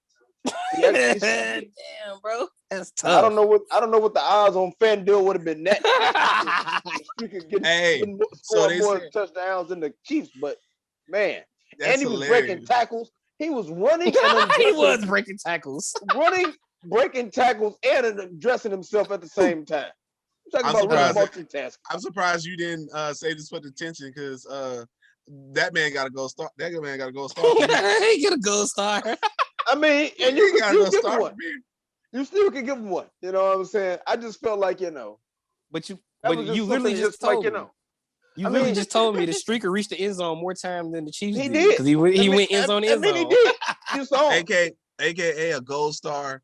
Damn, bro. That's tough. I don't know what the odds on FanDuel would have been net. You could get more touchdowns than the Chiefs, but man, that's and he was hilarious. breaking tackles. He was running. He was breaking tackles. Breaking tackles, and addressing himself at the same time. I'm surprised you didn't say this for Detention, because that man got a gold star. That man got a gold star. He get a gold star. I mean, and you got can a give star him one. You still can give him one. You know what I'm saying? I just felt like, But you literally just told me. You literally just told me the streaker reached the end zone more time than the Chiefs did. Because he went end zone to end zone. He did. You saw him. AKA a gold star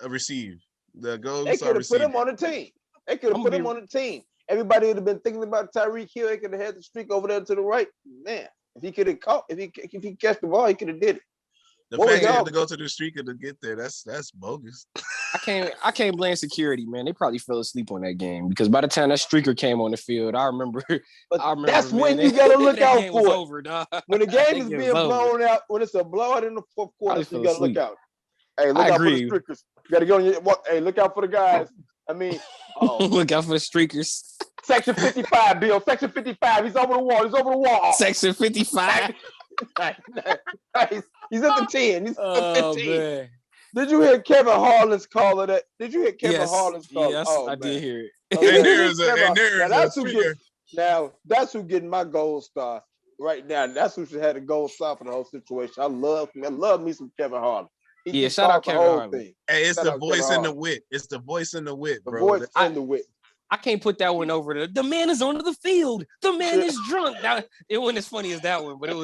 receive. The gold They star could have put receive. him on the team. They could have put him on the team. Everybody would have been thinking about Tyreek Hill. They could have had the streak over there to the right. Man, if he could have caught, if he catch the ball, he could have did it. The fact you have to go to the streaker to get there, that's bogus. I can't blame security, man. They probably fell asleep on that game, because by the time that streaker came on the field, I remember. That's when you gotta look out for it. Over, dog. When the game is being blown out, when it's a blowout in the fourth quarter, you gotta look out. Hey, look out for the streakers. You gotta go on your. Hey, look out for the guys. I mean, look out for the streakers. Section 55, Bill. Section 55. He's over the wall. Section 55. He's at the 10. He's at the 15. Man. Did you hear Kevin Harlan's call of that? Did you hear Kevin Harlan's call? Yes, I did hear it. Now, that's who getting my gold star right now. That's who should have the gold star for the whole situation. I love me some Kevin Harlan. Shout out Kevin Harlan. Hey, it's the voice and the wit. It's the voice and the wit, bro. The voice and the wit. I can't put that one over the man is on the field. The man is drunk. Now, it wasn't as funny as that one, but it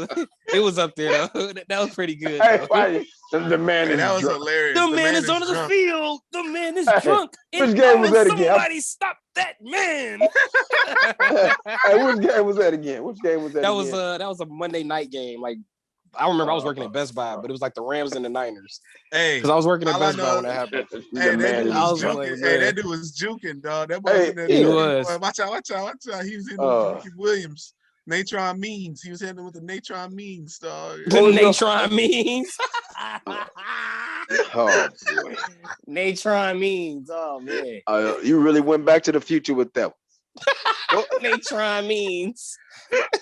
was up there though. That was pretty good. The man is that was drunk. hilarious. The man is on the field. The man is drunk. Which game was that again? Somebody stop that man. Which game was that again? That was a Monday night game. Like, I remember I was working at Best Buy, but it was like the Rams and the Niners. Hey, because I was working at Best Buy when that happened. That dude was juking, dog. That boy was in there. He was. Watch out. He was in Ricky Williams. Natrone Means. He was hitting with the Natrone Means, dog. The Natrone Means. Oh boy. Natrone Means. Oh man. You really went back to the future with that one. Natrone Means.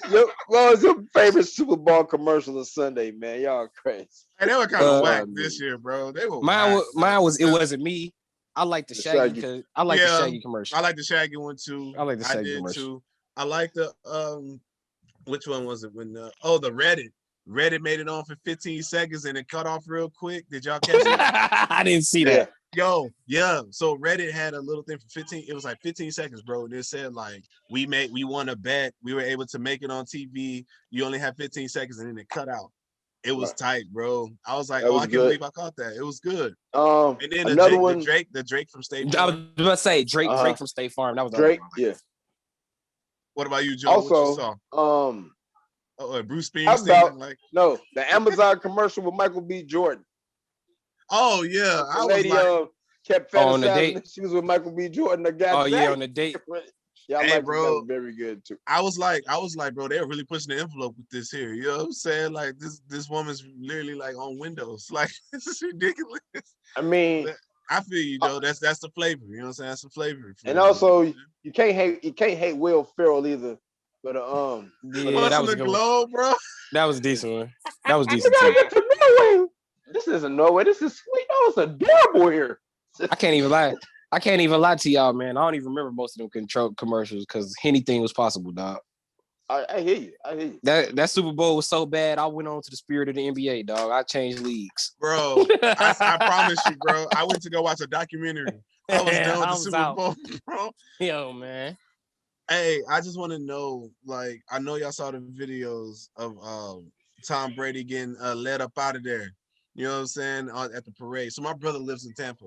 What was your favorite Super Bowl commercial of Sunday, man? Y'all crazy. Hey, they were kind of whack this year, bro. They were mine was It Wasn't Me. I like the Shaggy because I like the Shaggy commercial. I like the Shaggy one too. I like the Shaggy commercial too. I like the which one was it when the Reddit made it on for 15 seconds and it cut off real quick. Did y'all catch it? I didn't see that. Yo, yeah. So Reddit had a little thing for 15. It was like 15 seconds, bro. And it said like we won a bet. We were able to make it on TV. You only have 15 seconds, and then it cut out. It was tight, bro. I was like, That was I can't good. believe I caught that. It was good. And then Another one, the Drake from State I was Farm. about to say Drake from State Farm. That was Drake. Yeah. What about you, Joe? Also, what you saw? Bruce Springsteen. No, the Amazon commercial with Michael B. Jordan. Oh yeah, the lady kept fantasizing that she was with Michael B. Jordan. The guy. Oh yeah, on the date. Yeah, hey, bro, that was very good too. I was like, bro, they're really pushing the envelope with this here. You know what I'm saying? Like this woman's literally like on Windows. Like this is ridiculous. I mean, I feel you, Joe. That's the flavor. You know what I'm saying? That's the flavor. And also, you can't hate Will Ferrell either. But yeah, that was a good globe, bro. That was a decent one. That was decent. Norway. This isn't Norway. This is sweet. Oh, it's adorable here. I can't even lie to y'all, man. I don't even remember most of them control commercials because anything was possible, dog. I hear you. That Super Bowl was so bad. I went on to the spirit of the NBA, dog. I changed leagues, bro. I promise you, bro. I went to go watch a documentary. I was done with the Super Bowl, bro. Yo, man. Hey, I just want to know, like, I know y'all saw the videos of Tom Brady getting led up out of there. You know what I'm saying? At the parade. So my brother lives in Tampa,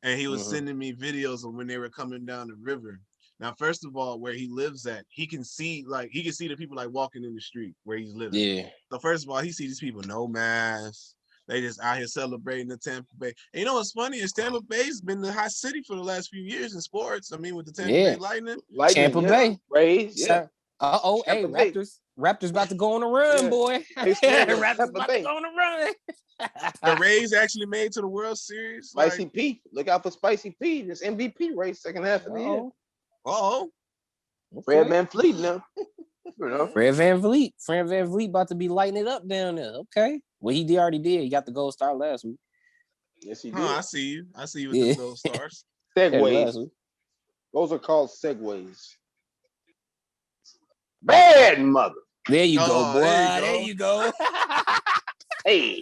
and he was sending me videos of when they were coming down the river. Now, first of all, where he lives at, he can see the people like walking in the street where he's living. Yeah. So first of all, he sees these people no masks. They just out here celebrating the Tampa Bay. And you know what's funny is Tampa Bay's been the hot city for the last few years in sports. I mean, with the Tampa Bay Lightning. Tampa Bay. Rays. Yeah. Hey, Raptors. Raptors about to go on a run, boy. Raptors about to go on a run. The Rays actually made to the World Series. Spicy P. Look out for Spicy P. This MVP race second half of the year. Fred VanVleet now. You know. Fred VanVleet about to be lighting it up down there. Okay. Well, he already did. He got the gold star last week. Yes, he did. I see you with the gold stars. Segways. Those are called segways. Bad mother. There you go, boy. There you go. Hey.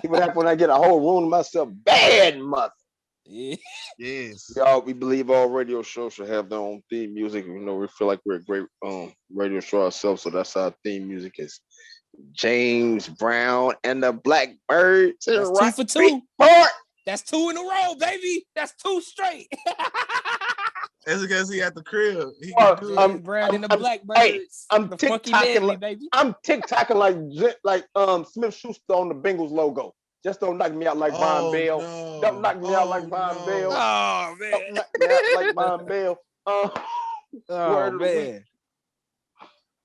See what happens when I get a whole room to myself. Bad mother. Yeah. Yes. We believe all radio shows should have their own theme music. You know, we feel like we're a great radio show ourselves, so that's our theme music is James Brown and the Blackbirds. That's 2 for 2. Part. That's 2 in a row, baby. That's 2 straight. That's because he at the crib. Brown and the Blackbirds. Hey, I'm the TikToking baby. I'm TikToking like Smith Schuster on the Bengals logo. Just don't knock me out like Von Bell. No. Don't knock me out like Von Bell. Oh man. Don't knock me out like Von Bell.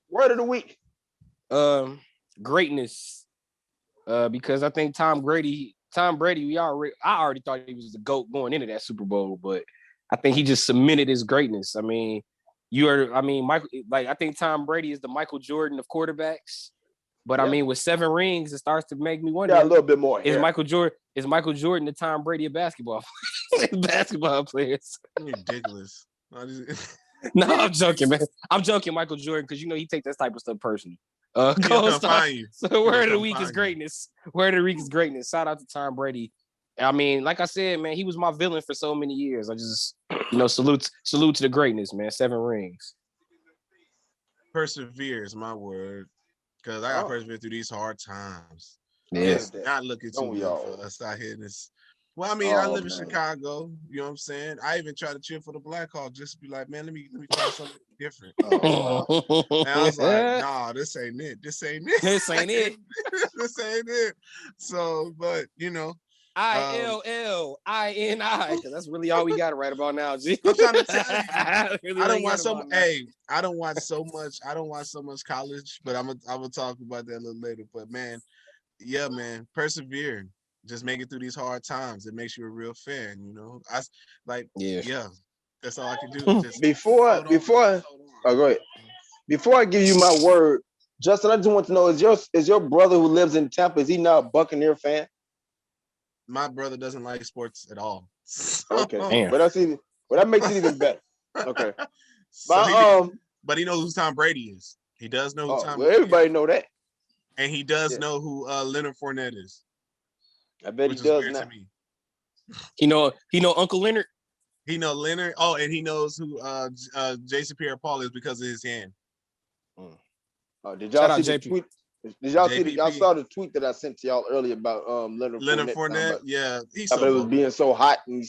Word of the week. Greatness. Because I think Tom Brady, I already thought he was the GOAT going into that Super Bowl, but I think he just cemented his greatness. I mean, I think Tom Brady is the Michael Jordan of quarterbacks. But I mean, with 7 rings, it starts to make me wonder. Yeah, a little bit more. Is Michael Jordan the Tom Brady of basketball players? Ridiculous. No, I'm joking, man. I'm joking, Michael Jordan, because he take that type of stuff personally. So word of the week is greatness. Word of the week is greatness. Shout out to Tom Brady. I mean, like I said, man, he was my villain for so many years. I just, salute to the greatness, man. 7 rings. Persevere is my word. Because I got to persevere through these hard times. Yes. Not looking too good for us out here in this. Well, I mean, I live in Chicago. You know what I'm saying? I even try to cheer for the Blackhawks just to be like, man, let me try something different. And I was like, nah, this ain't it. This ain't it. This ain't it. This ain't it. So, but, ILLINI, because that's really all we got right about now, G. I'm trying to tell you. I don't watch so much college, but I will talk about that a little later. But man, persevere. Just make it through these hard times. It makes you a real fan, that's all I can do. Just go ahead. Before I give you my word, Justin, I just want to know, is your brother who lives in Tampa, is he now a Buccaneer fan? My brother doesn't like sports at all. Okay. But that makes it even better. Okay. But he knows who Tom Brady is. He does know who Tom Brady is. Everybody know that. And he does know who Leonard Fournette is. I bet he does now. He know Uncle Leonard. He know Leonard. Oh, and he knows who Jason Pierre-Paul is because of his hand. Did y'all see the tweet? Did y'all see y'all saw the tweet that I sent to y'all earlier about Leonard Fournette? Yeah, he's it was being so hot and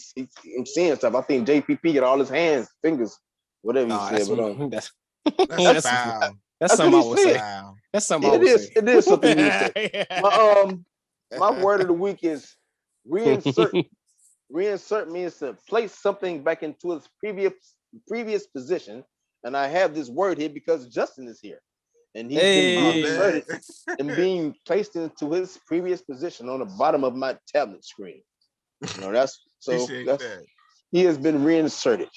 I'm seeing stuff. I think JPP got all his fingers, whatever he said. That's foul. That's something I would say. That's something I would say. It is something you would say. My word of the week is reinsert. Reinsert means to place something back into its previous position. And I have this word here because Justin is here. And he's been reinserted and being placed into his previous position on the bottom of my tablet screen. You know, he has been reinserted.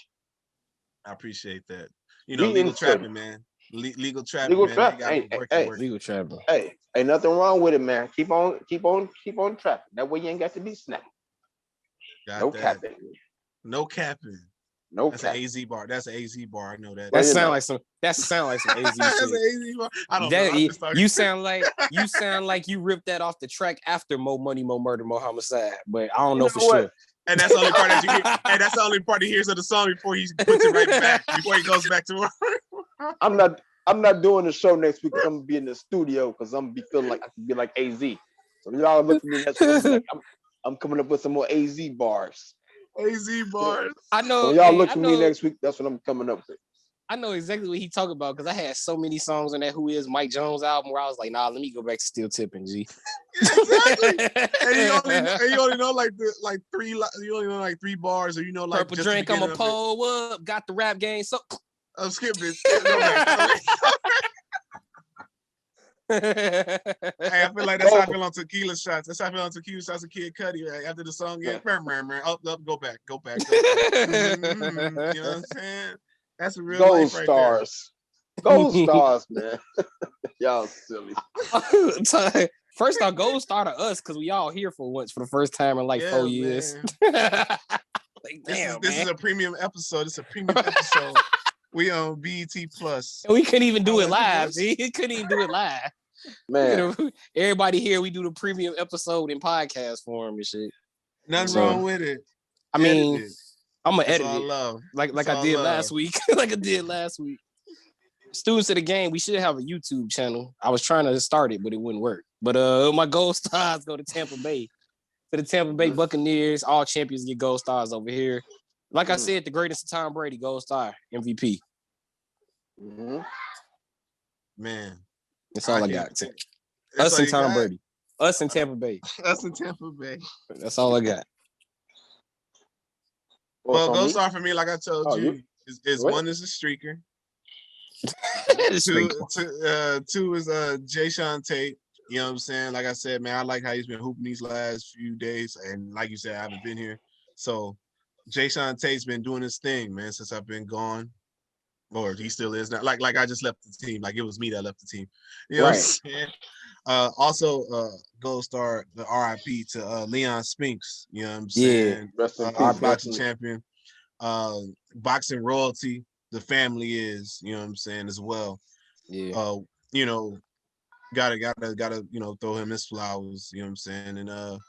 I appreciate that. You know, legal trapping, man. Legal trapping. Legal trapping. Hey, ain't nothing wrong with it, man. Keep on trapping. That way you ain't got to be snapping. No capping. That's an AZ bar. That's an AZ bar. I know that. That sound like some AZ shit. That's an AZ bar. I don't know. You sound like you ripped that off the track after More Money, More Murder, More Homicide. But I don't know for sure. And that's the only part that you hear. And that's the only part he hears of the song before he puts it right back, before he goes back to work. I'm not doing the show next week. I'm gonna be in the studio because I'm gonna be feeling like I can be like AZ. So y'all look at me next week. Like, I'm coming up with some more AZ bars. AZ bars. I know. So y'all look at me next week. That's what I'm coming up with. I know exactly what he talking about because I had so many songs on that Who Is Mike Jones album where I was like, nah, let me go back to Still Tipping, G. Exactly. And you only know like three. You only know like 3 bars, or you know like Purple Drink. I'm a pull up. Got the rap game. So I'm skipping. Hey, I feel like that's how I feel on tequila shots. That's how I feel on tequila shots of Kid Cudi. Right? After the song, go back. You know what I'm saying? That's a real Gold life right stars. there. Gold stars, man. Y'all silly. First off, gold star to us because we all here for once for the first time in 4 years. This is a premium episode. It's a premium episode. We on BET Plus. And we couldn't even do it live. See, he couldn't even do it live. Man, everybody here, we do the premium episode in podcast form and shit. Nothing wrong with it. I mean, I'm gonna edit it love. like I did last week. Like I did last week. Students of the game, we should have a YouTube channel. I was trying to start it, but it wouldn't work. But my gold stars go to Tampa Bay. To the Tampa Bay Buccaneers. All champions get gold stars over here. Like I said, the greatest of Tom Brady, gold star, MVP. Mm-hmm. Man. That's all I got. Us and Tom Brady. Us and Tampa Bay. Us and Tampa Bay. That's all I got. Well, gold star for me, like I told you, is one is a streaker. Two is DeShaun Tate. You know what I'm saying? Like I said, man, I like how he's been hooping these last few days. And like you said, I haven't been here. So DeShaun Tate's been doing his thing, man, since I've been gone. Or he still is now. Like I just left the team. Like it was me that left the team. You know what I'm saying? Also, gold star, the RIP to Leon Spinks. You know what I'm saying? Our boxing champion. Boxing royalty, the family is, you know what I'm saying, as well. Yeah. You know, gotta, you know, throw him his flowers, you know what I'm saying? And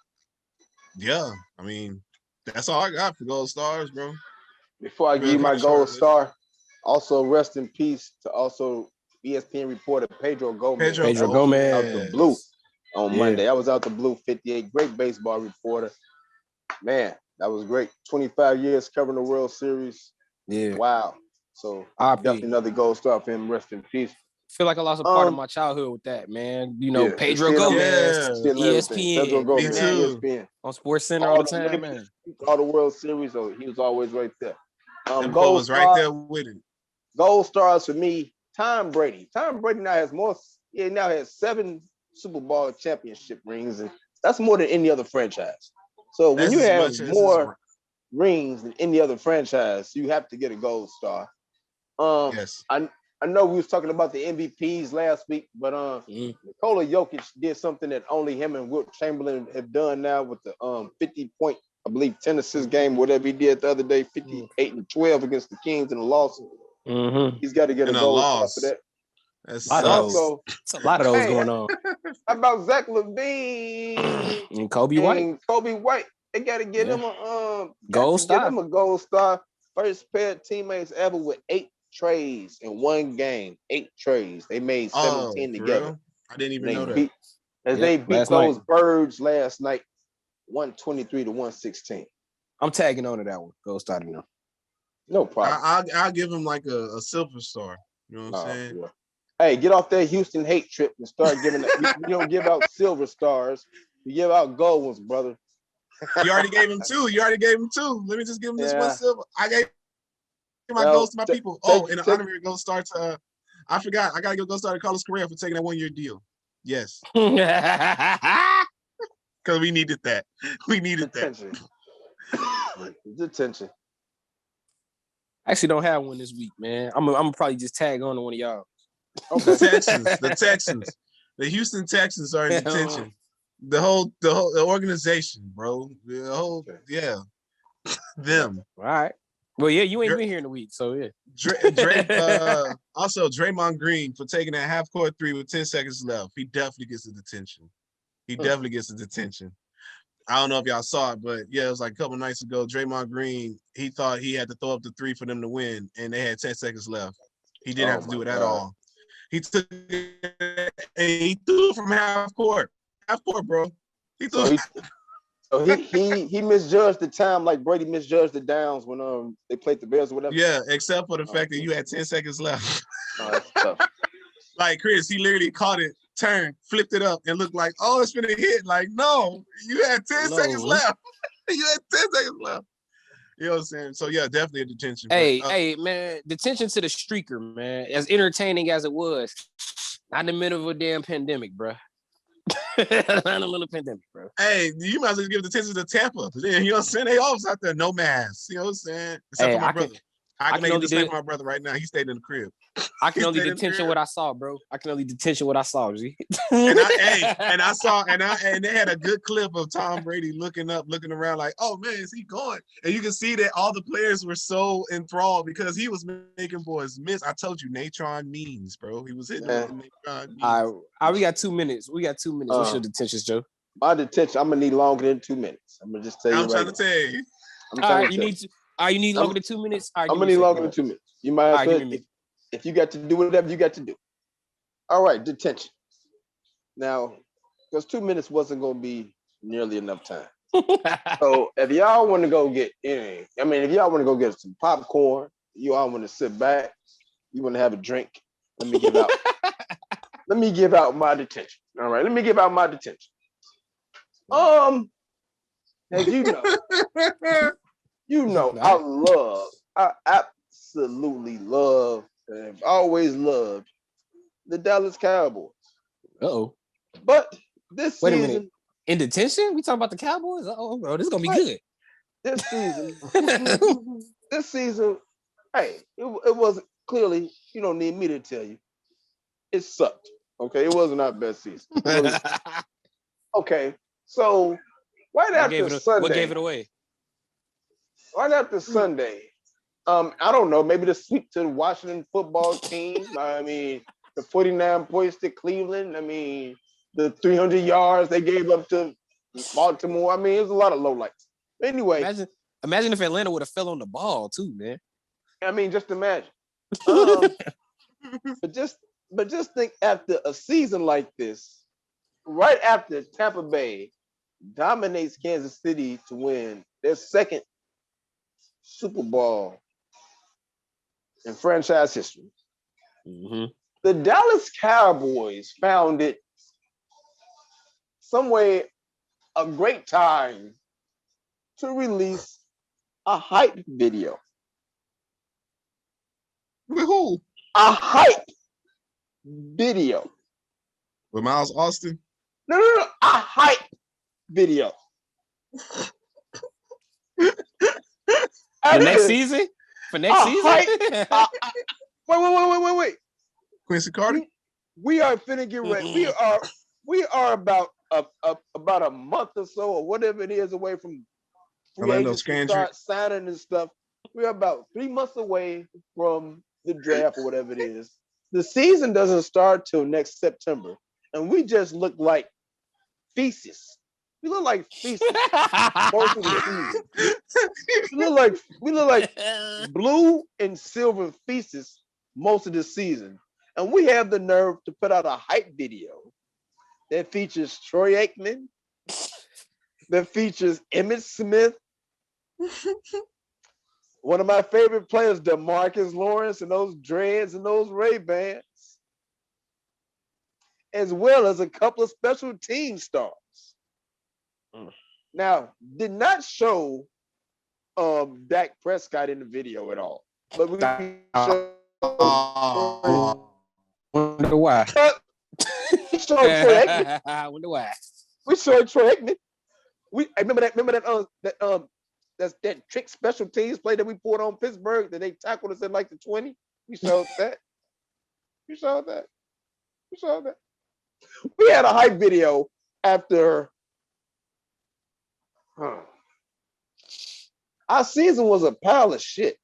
yeah, I mean, that's all I got for gold stars, bro. Before I give you my gold star, also rest in peace to also ESPN reporter Pedro Gomez. Pedro Gomez. Out the blue on Monday. I was out the blue, 58. Great baseball reporter. Man, that was great. 25 years covering the World Series. Yeah. Wow. So definitely another gold star for him. Rest in peace. Feel like I lost a part of my childhood with that, man. You know, Pedro Gomez, ESPN. Pedro Gomez, ESPN. On Sports Center all the time, man. All the World Series, so he was always right there. Gold was right there with it. Gold stars for me, Tom Brady. Tom Brady now has 7 Super Bowl championship rings, and that's more than any other franchise. So when you have more rings than any other franchise, you have to get a gold star. Yes. I know we was talking about the MVPs last week, but Nikola Jokic did something that only him and Wilt Chamberlain have done now with the 50-point, I believe, 10 assist game, whatever he did the other day, 58-12 against the Kings in a loss. Mm-hmm. He's got to get a gold star for that. That's a lot of those going on. How about Zach Lavine and Coby White? Coby White. They got to get him gold star. Get him a gold star. First pair of teammates ever with 8 trays in one game. 8 trays. They made 17 together. Real? I didn't even know that. They beat those birds last night, 123 to 116. I'm tagging on to that one. Gold star to them. No problem. I'll give him like a silver star. You know what I'm saying? Yeah. Hey, get off that Houston hate trip and start giving that. You don't give out silver stars. You give out gold ones, brother. You already gave him 2. Let me just give him this one silver. I gave my goals to my people. And an honorary gold star to I forgot. I gotta give gold star to Carlos Correa for taking that 1-year deal. Yes. Because we needed that. Detention. Detention. I actually don't have one this week, man. I'm gonna probably just tag on to one of y'all. Okay. The Texans. The Houston Texans are in detention. The organization, bro. Them. All right. Well, yeah, you ain't been here in a week, so yeah. Also, Draymond Green for taking that half-court 3 with 10 seconds left. He definitely gets a detention. I don't know if y'all saw it, but yeah, it was like a couple nights ago. Draymond Green, he thought he had to throw up the 3 for them to win, and they had 10 seconds left. He didn't have to do it at all. He took it and he threw it from half court, bro. He threw. He misjudged the time like Brady misjudged the downs when they played the Bears or whatever. Yeah, except for the fact that you had 10 seconds left. That's tough. Like Chris, he literally caught it, turned, flipped it up, and looked like, oh, it's gonna hit. Like, no, you had 10 seconds left. You had 10 seconds left. You know what I'm saying? So yeah, definitely a detention. Hey, man, detention to the streaker, man. As entertaining as it was, not in the middle of a damn pandemic, bro. Not in the middle of a pandemic, bro. Hey, you might as well give detention to Tampa. You know what I'm saying? They always out there, no masks. You know what I'm saying? Except for my brother. I can make a mistake for my brother right now. He stayed in the crib. I can only detention what I saw, bro. I can only detention what I saw, G. And they had a good clip of Tom Brady looking around like, oh man, is he going? And you can see that all the players were so enthralled because he was making boys miss. I told you, Natrone Means, bro. He was hitting Natrone Means. All right, we got 2 minutes. What's your detentions, Joe? My detention, I'm gonna need longer than 2 minutes. I'm gonna just tell you. I'm trying to tell you. All right, you need longer than 2 minutes? All right, I'm gonna need longer than 2 minutes. You might as well, if you got to do whatever you got to do. All right, detention. Now, because 2 minutes wasn't gonna be nearly enough time. So if y'all want to go get if y'all want to go get some popcorn, you all want to sit back, you want to have a drink, let me give out my detention. All right, let me give out my detention. As you know, I absolutely love, and have always loved the Dallas Cowboys. Uh-oh. But this Wait season, a minute. In detention? We talking about the Cowboys? Oh, bro, this is gonna be good. This season, hey, it was clearly, you don't need me to tell you, it sucked. Okay, it wasn't our best season. Okay, so right after Sunday, what gave it away? Right after Sunday, I don't know, maybe the sweep to the Washington football team. I mean, the 49 points to Cleveland. I mean, the 300 yards they gave up to Baltimore. I mean, it was a lot of lowlights. Anyway, imagine if Atlanta would have fell on the ball too, man. I mean, just imagine. But just think, after a season like this, right after Tampa Bay dominates Kansas City to win their second Super Bowl in franchise history, the Dallas Cowboys found it some way a great time to release a hype video. With who? A hype video. With Miles Austin? No. A hype video. For next season? Wait. Quincy Carter? We are finna get ready. We are about a month or so, or whatever it is, away from free agents to start signing and stuff. We're about 3 months away from the draft or whatever it is. The season doesn't start till next September, and we just look like feces. We look like feces most of the season. We look like blue and silver feces most of the season. And we have the nerve to put out a hype video that features Troy Aikman, that features Emmitt Smith, one of my favorite players, DeMarcus Lawrence, and those dreads and those Ray-Bans, as well as a couple of special team stars. Now, did not show Dak Prescott in the video at all, but we showed. Wonder why. We showed Troy Aikman. I wonder why. We showed Troy Aikman. I remember that trick special teams play that we pulled on Pittsburgh that they tackled us at like the 20. We showed that. We showed that. We had a hype video after our season was a pile of shit.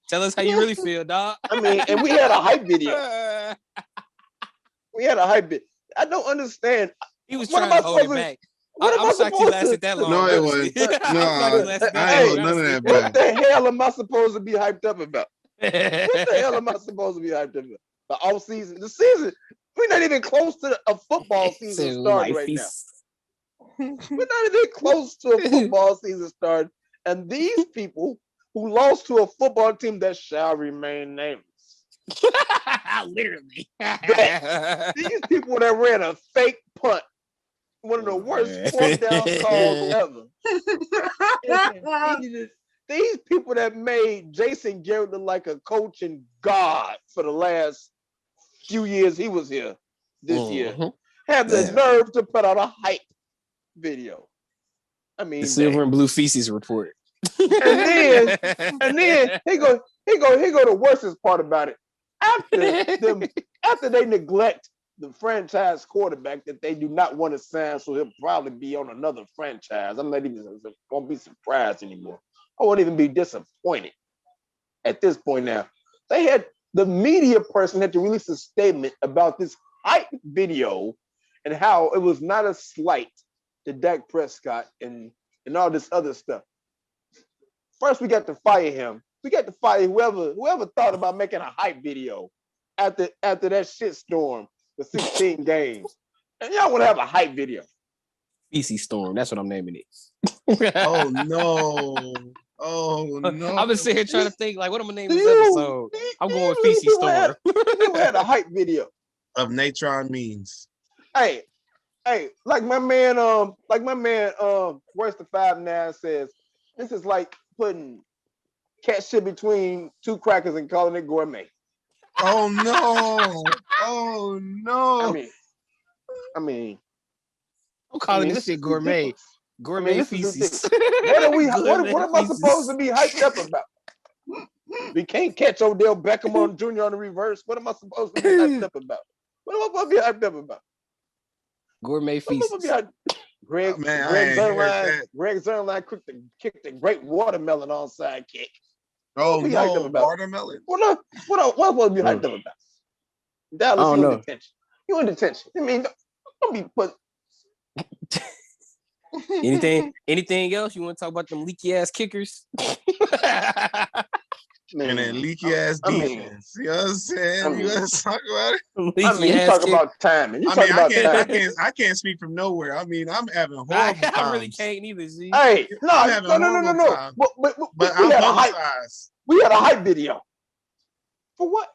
Tell us how you really feel, dog. I mean, and we had a hype video. I don't understand. He was trying to hold it back. I'm shocked he lasted that long. No, it wasn't. I ain't none of that back. What the hell am I supposed to be hyped up about? What the hell am I supposed to be hyped up about? The off season, the season. We're not even close to a football season starting right now. We're not even close to a football season starting. And these people who lost to a football team that shall remain nameless. Literally. These people that ran a fake punt, one of the worst fourth down calls ever. These people that made Jason Garrett look like a coaching god for the last few years he was here this year have the nerve to put out a hype video. I mean, the silver and blue feces report. and then he go the worstest part about it. After they neglect the franchise quarterback that they do not want to sign, so he'll probably be on another franchise. I'm not even gonna be surprised anymore. I won't even be disappointed at this point now. They had the media person had to release a statement about this hype video and how it was not a slight to Dak Prescott and all this other stuff. First, we got to fire him. We got to fire whoever thought about making a hype video after that shit storm, the 16 games. And y'all want to have a hype video. Feces Storm. That's what I'm naming it. Oh no. I've been sitting here trying to think, like, what am I naming this episode? I'm going with Feces Storm. We had a hype video Of Natrone Means. Hey, like my man, Where's the 5'9" says, this is like putting cat shit between two crackers and calling it gourmet. Oh no! Oh no! I mean, I'm calling this shit gourmet. Gourmet feces. What am I supposed to be hyped up about? We can't catch Odell Beckham Jr. on the reverse. What am I supposed to be hyped up about? What am I supposed to be hyped up about? Gourmet feces. Greg Zerline kicked a great watermelon onside kick. Oh no, watermelon. What am I supposed to be hyped up about? Dallas, you in detention. You in detention. I mean, don't be put. Anything else you want to talk about them leaky ass kickers? And then leaky ass defense. You know what I'm saying? You gotta talk about it. You talk about timing. I can't speak from nowhere. I mean, I'm having horrible times. I really can't either, Z. Hey, no. But we had a hype. We had a hype video. For what?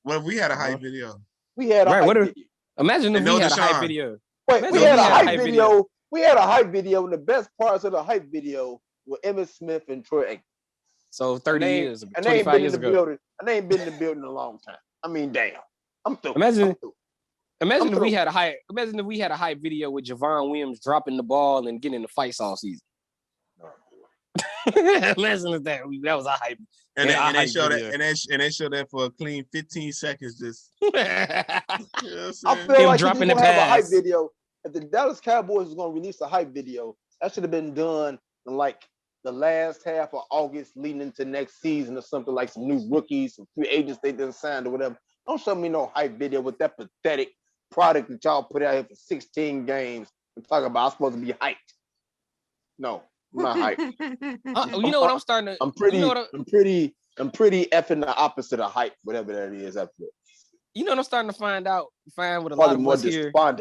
Well, we had a hype video. We had a hype video. Imagine if we had a hype video. Wait, we had a hype video. We had a hype video, and the best parts of the hype video were Emmitt Smith and Troy Aikman. So 30 years, and 25 years ago. And they ain't been in the building in a long time. I mean, damn. I'm through. Imagine if we had a hype video with Javon Williams dropping the ball and getting in the fights all season. Imagine if that was a hype. And they show that, and they show that for a clean 15 seconds. Just I feel like dropping the pass. Have a hype video. If the Dallas Cowboys was going to release a hype video, that should have been done in like the last half of August, leading into next season or something, like some new rookies, some free agents they didn't sign or whatever. Don't show me no hype video with that pathetic product that y'all put out here for 16 games and talk about I'm supposed to be hyped. No, I'm not hyped. You know what I'm starting to? I'm pretty effing the opposite of hype, whatever that is. After that. You know what I'm starting to find with a Probably lot of more us here on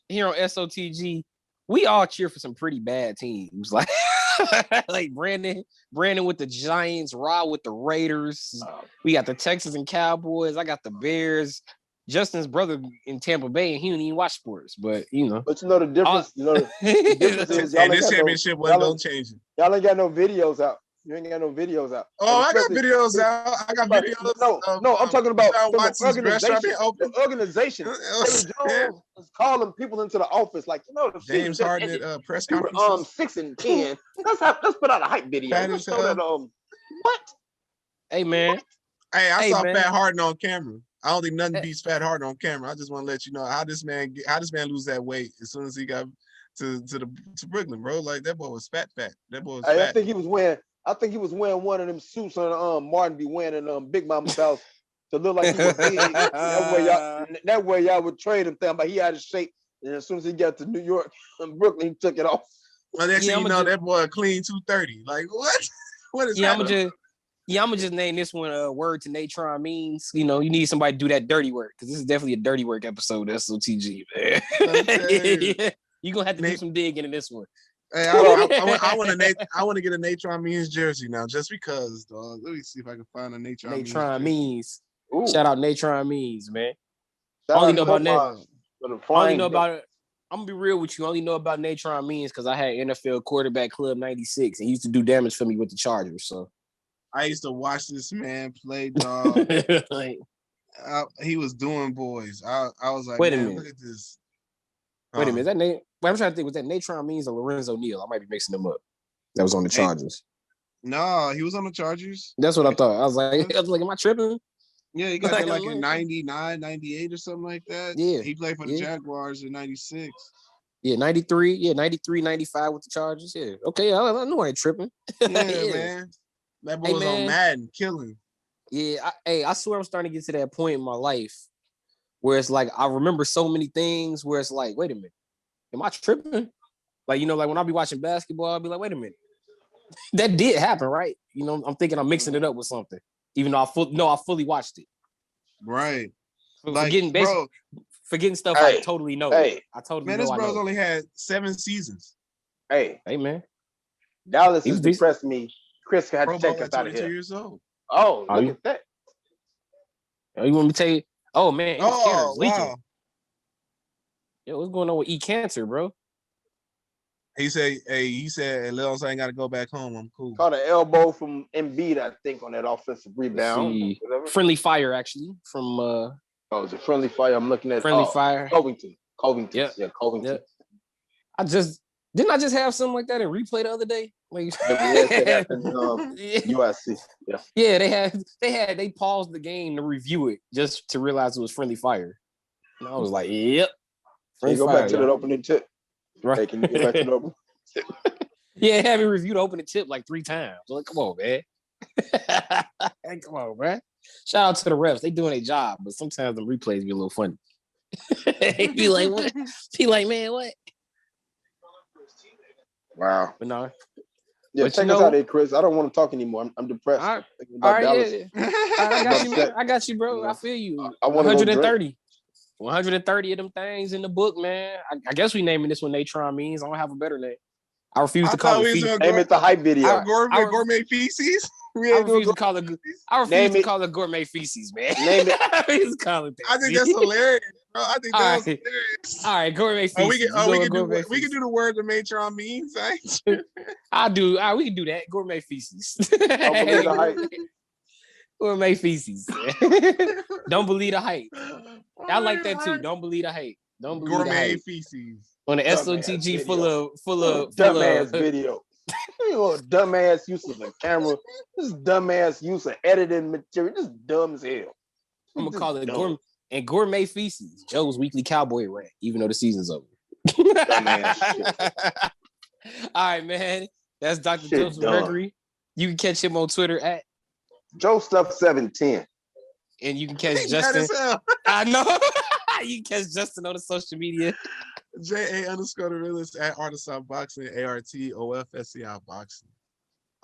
SOTG. We all cheer for some pretty bad teams, like like Brandon with the Giants, Rob with the Raiders. We got the Texans and Cowboys. I got the Bears. Justin's brother in Tampa Bay, and he didn't even watch sports, but you know. But you know the difference. The difference is y'all this championship wasn't gonna change it. Y'all ain't got no videos out. You ain't got no videos out. Oh, I got videos out. I got videos. No, I'm talking about the organization. David Jones is calling people into the office like, the James Harden at press conferences. 6 and 10. Let's put out a hype video. Let's show that, what? Hey man. Hey, I saw Fat Harden on camera. I don't think nothing beats Fat Harden on camera. I just want to let you know how this man lose that weight as soon as he got to Brooklyn, bro. Like that boy was fat. That boy was fat. I think he was wearing one of them suits on Martin be wearing in Big Mama's house to look like he was big. that way y'all would trade him thing, but he out of shape. And as soon as he got to New York and Brooklyn, he took it off. Well, next thing you know, that boy clean 230. Like what? What is that? I'm gonna just name this one word to Natrone Means. You need somebody to do that dirty work because this is definitely a dirty work episode. SOTG, man. Yeah. You're gonna have to do some digging in this one. Hey, I want to get a Natrone Means jersey now, just because, dog. Let me see if I can find a Natrone Means. Shout out Natrone Means, man. I only know about it. I'm gonna be real with you. I only know about Natrone Means because I had NFL quarterback club 96 and he used to do damage for me with the Chargers. So I used to watch this man play, dog. He was doing boys. I was like, wait a minute. Look at this. Wait a minute. Is that Nate? I'm trying to think. Was that Natrone Means or Lorenzo Neal? I might be mixing them up. That was on the Chargers. No, he was on the Chargers. That's what I thought. I was like, am I tripping? Yeah, he got there like in 99, 98 or something like that. Yeah. He played for the Jaguars in 96. Yeah, 93. Yeah, 93, 95 with the Chargers. Yeah. Okay, I know I ain't tripping. Yeah, man. That boy was on Madden, killing. Yeah, I swear I'm starting to get to that point in my life where it's like I remember so many things where it's like, wait a minute, am I tripping? Like, like when I be watching basketball, I'll be like, wait a minute. That did happen, right? I'm thinking I'm mixing it up with something, even though I fully watched it. Right. Forgetting stuff I totally know. I totally know. Man, this bro's only had 7 seasons. Hey, man. Dallas has depressed me. Chris had to take us out of here. 22 years old. Oh, look at that. You want me to tell you? Oh, man. Oh, leaking. Wow. Yo, what's going on with cancer, bro? He said, Leos, I ain't got to go back home. I'm cool. Caught an elbow from Embiid, I think, on that offensive rebound. Friendly fire, actually, from... is it Friendly Fire? I'm looking at... Friendly Fire. Covington. Yeah, Covington. Yeah. Didn't I just have something like that in replay the other day? Like, USC. Yeah. Yeah, they paused the game to review it just to realize it was Friendly Fire. And I was like, yep. Can you go back to that opening tip? Right. Can you go back to the opening tip? Yeah, having reviewed the opening tip like 3 times. Like, come on, man. Come on, man. Shout out to the refs. They doing their job, but sometimes the replays be a little funny. Be like, what? Be like, man, what? Wow. But no. Yeah, but take us out of here, Chris. I don't want to talk anymore. I'm depressed. All right, yeah. I got you, bro. I feel you. I want 130. 130 of them things in the book, man. I guess we naming this one Natrone Means. I don't have a better name. I refuse to call it feces. Name it the hype video. Gourmet Feces. I refuse to call it Gourmet Feces, man. Name it. I refuse to call it that. I think that's hilarious, bro. I think that's hilarious. All right, Gourmet Feces. We can do the word that Natrone Means. I'll do. We can do that. Gourmet Feces. Gourmet Feces. Don't believe the hype. I like that too. Don't believe the hype. Don't believe the hype. Gourmet Feces. On the SOTG full of dumbass video. Dumbass use of the camera. This dumbass use of editing material. Just dumb as hell. I'm gonna call it Gourmet Feces. Joe's weekly cowboy rant, even though the season's over. All right, man. That's Dr. Joseph Gregory. You can catch him on Twitter at Joe Stuff 710. And you can catch Justin. I know. You can catch Justin on the social media. JA_the realest at Artisan Boxing, ARTOFSCI Boxing.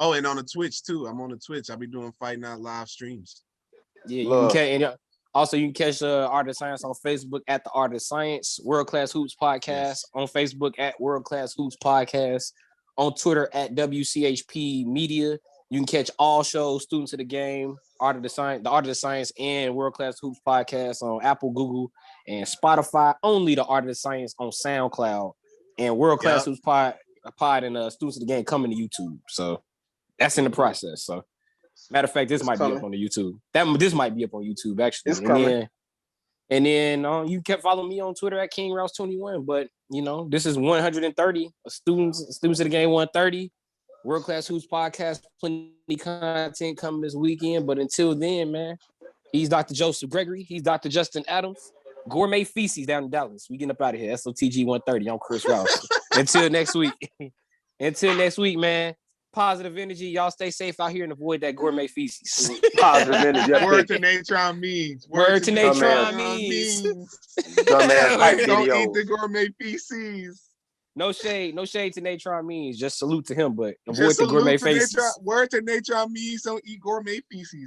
Oh, and on the Twitch too. I'm on the Twitch. I'll be doing Fight Night live streams. Yeah, you can catch. And also, you can catch Art of Science on Facebook at the Art of Science, World Class Hoops Podcast on Facebook at World Class Hoops Podcast, on Twitter at WCHP Media. You can catch all shows, Students of the Game, the Art of the Science, and World Class Hoops Podcast on Apple, Google, and Spotify. Only the Art of the Science on SoundCloud, and World Class Hoops Pod and Students of the Game coming to YouTube. So that's in the process. So matter of fact, this might be up on the YouTube. This might be up on YouTube actually. It's coming. And then you can follow me on Twitter at King Rouse 21. But this is 130 students of the Game 130. World Class Hoops Podcast, plenty content coming this weekend. But until then, man, he's Dr. Joseph Gregory. He's Dr. Justin Adams. Gourmet Feces down in Dallas. We getting up out of here. SOTG 130. I'm Chris Rouse. Until next week. Until next week, man. Positive energy. Y'all stay safe out here and avoid that Gourmet Feces. Positive energy. Word to Natrone Means. Word to Natrone Means. Don't eat the Gourmet Feces. No shade to Natrone Means. Just salute to him, but avoid the Gourmet Feces. Word to Natrone Means. Don't eat Gourmet Feces.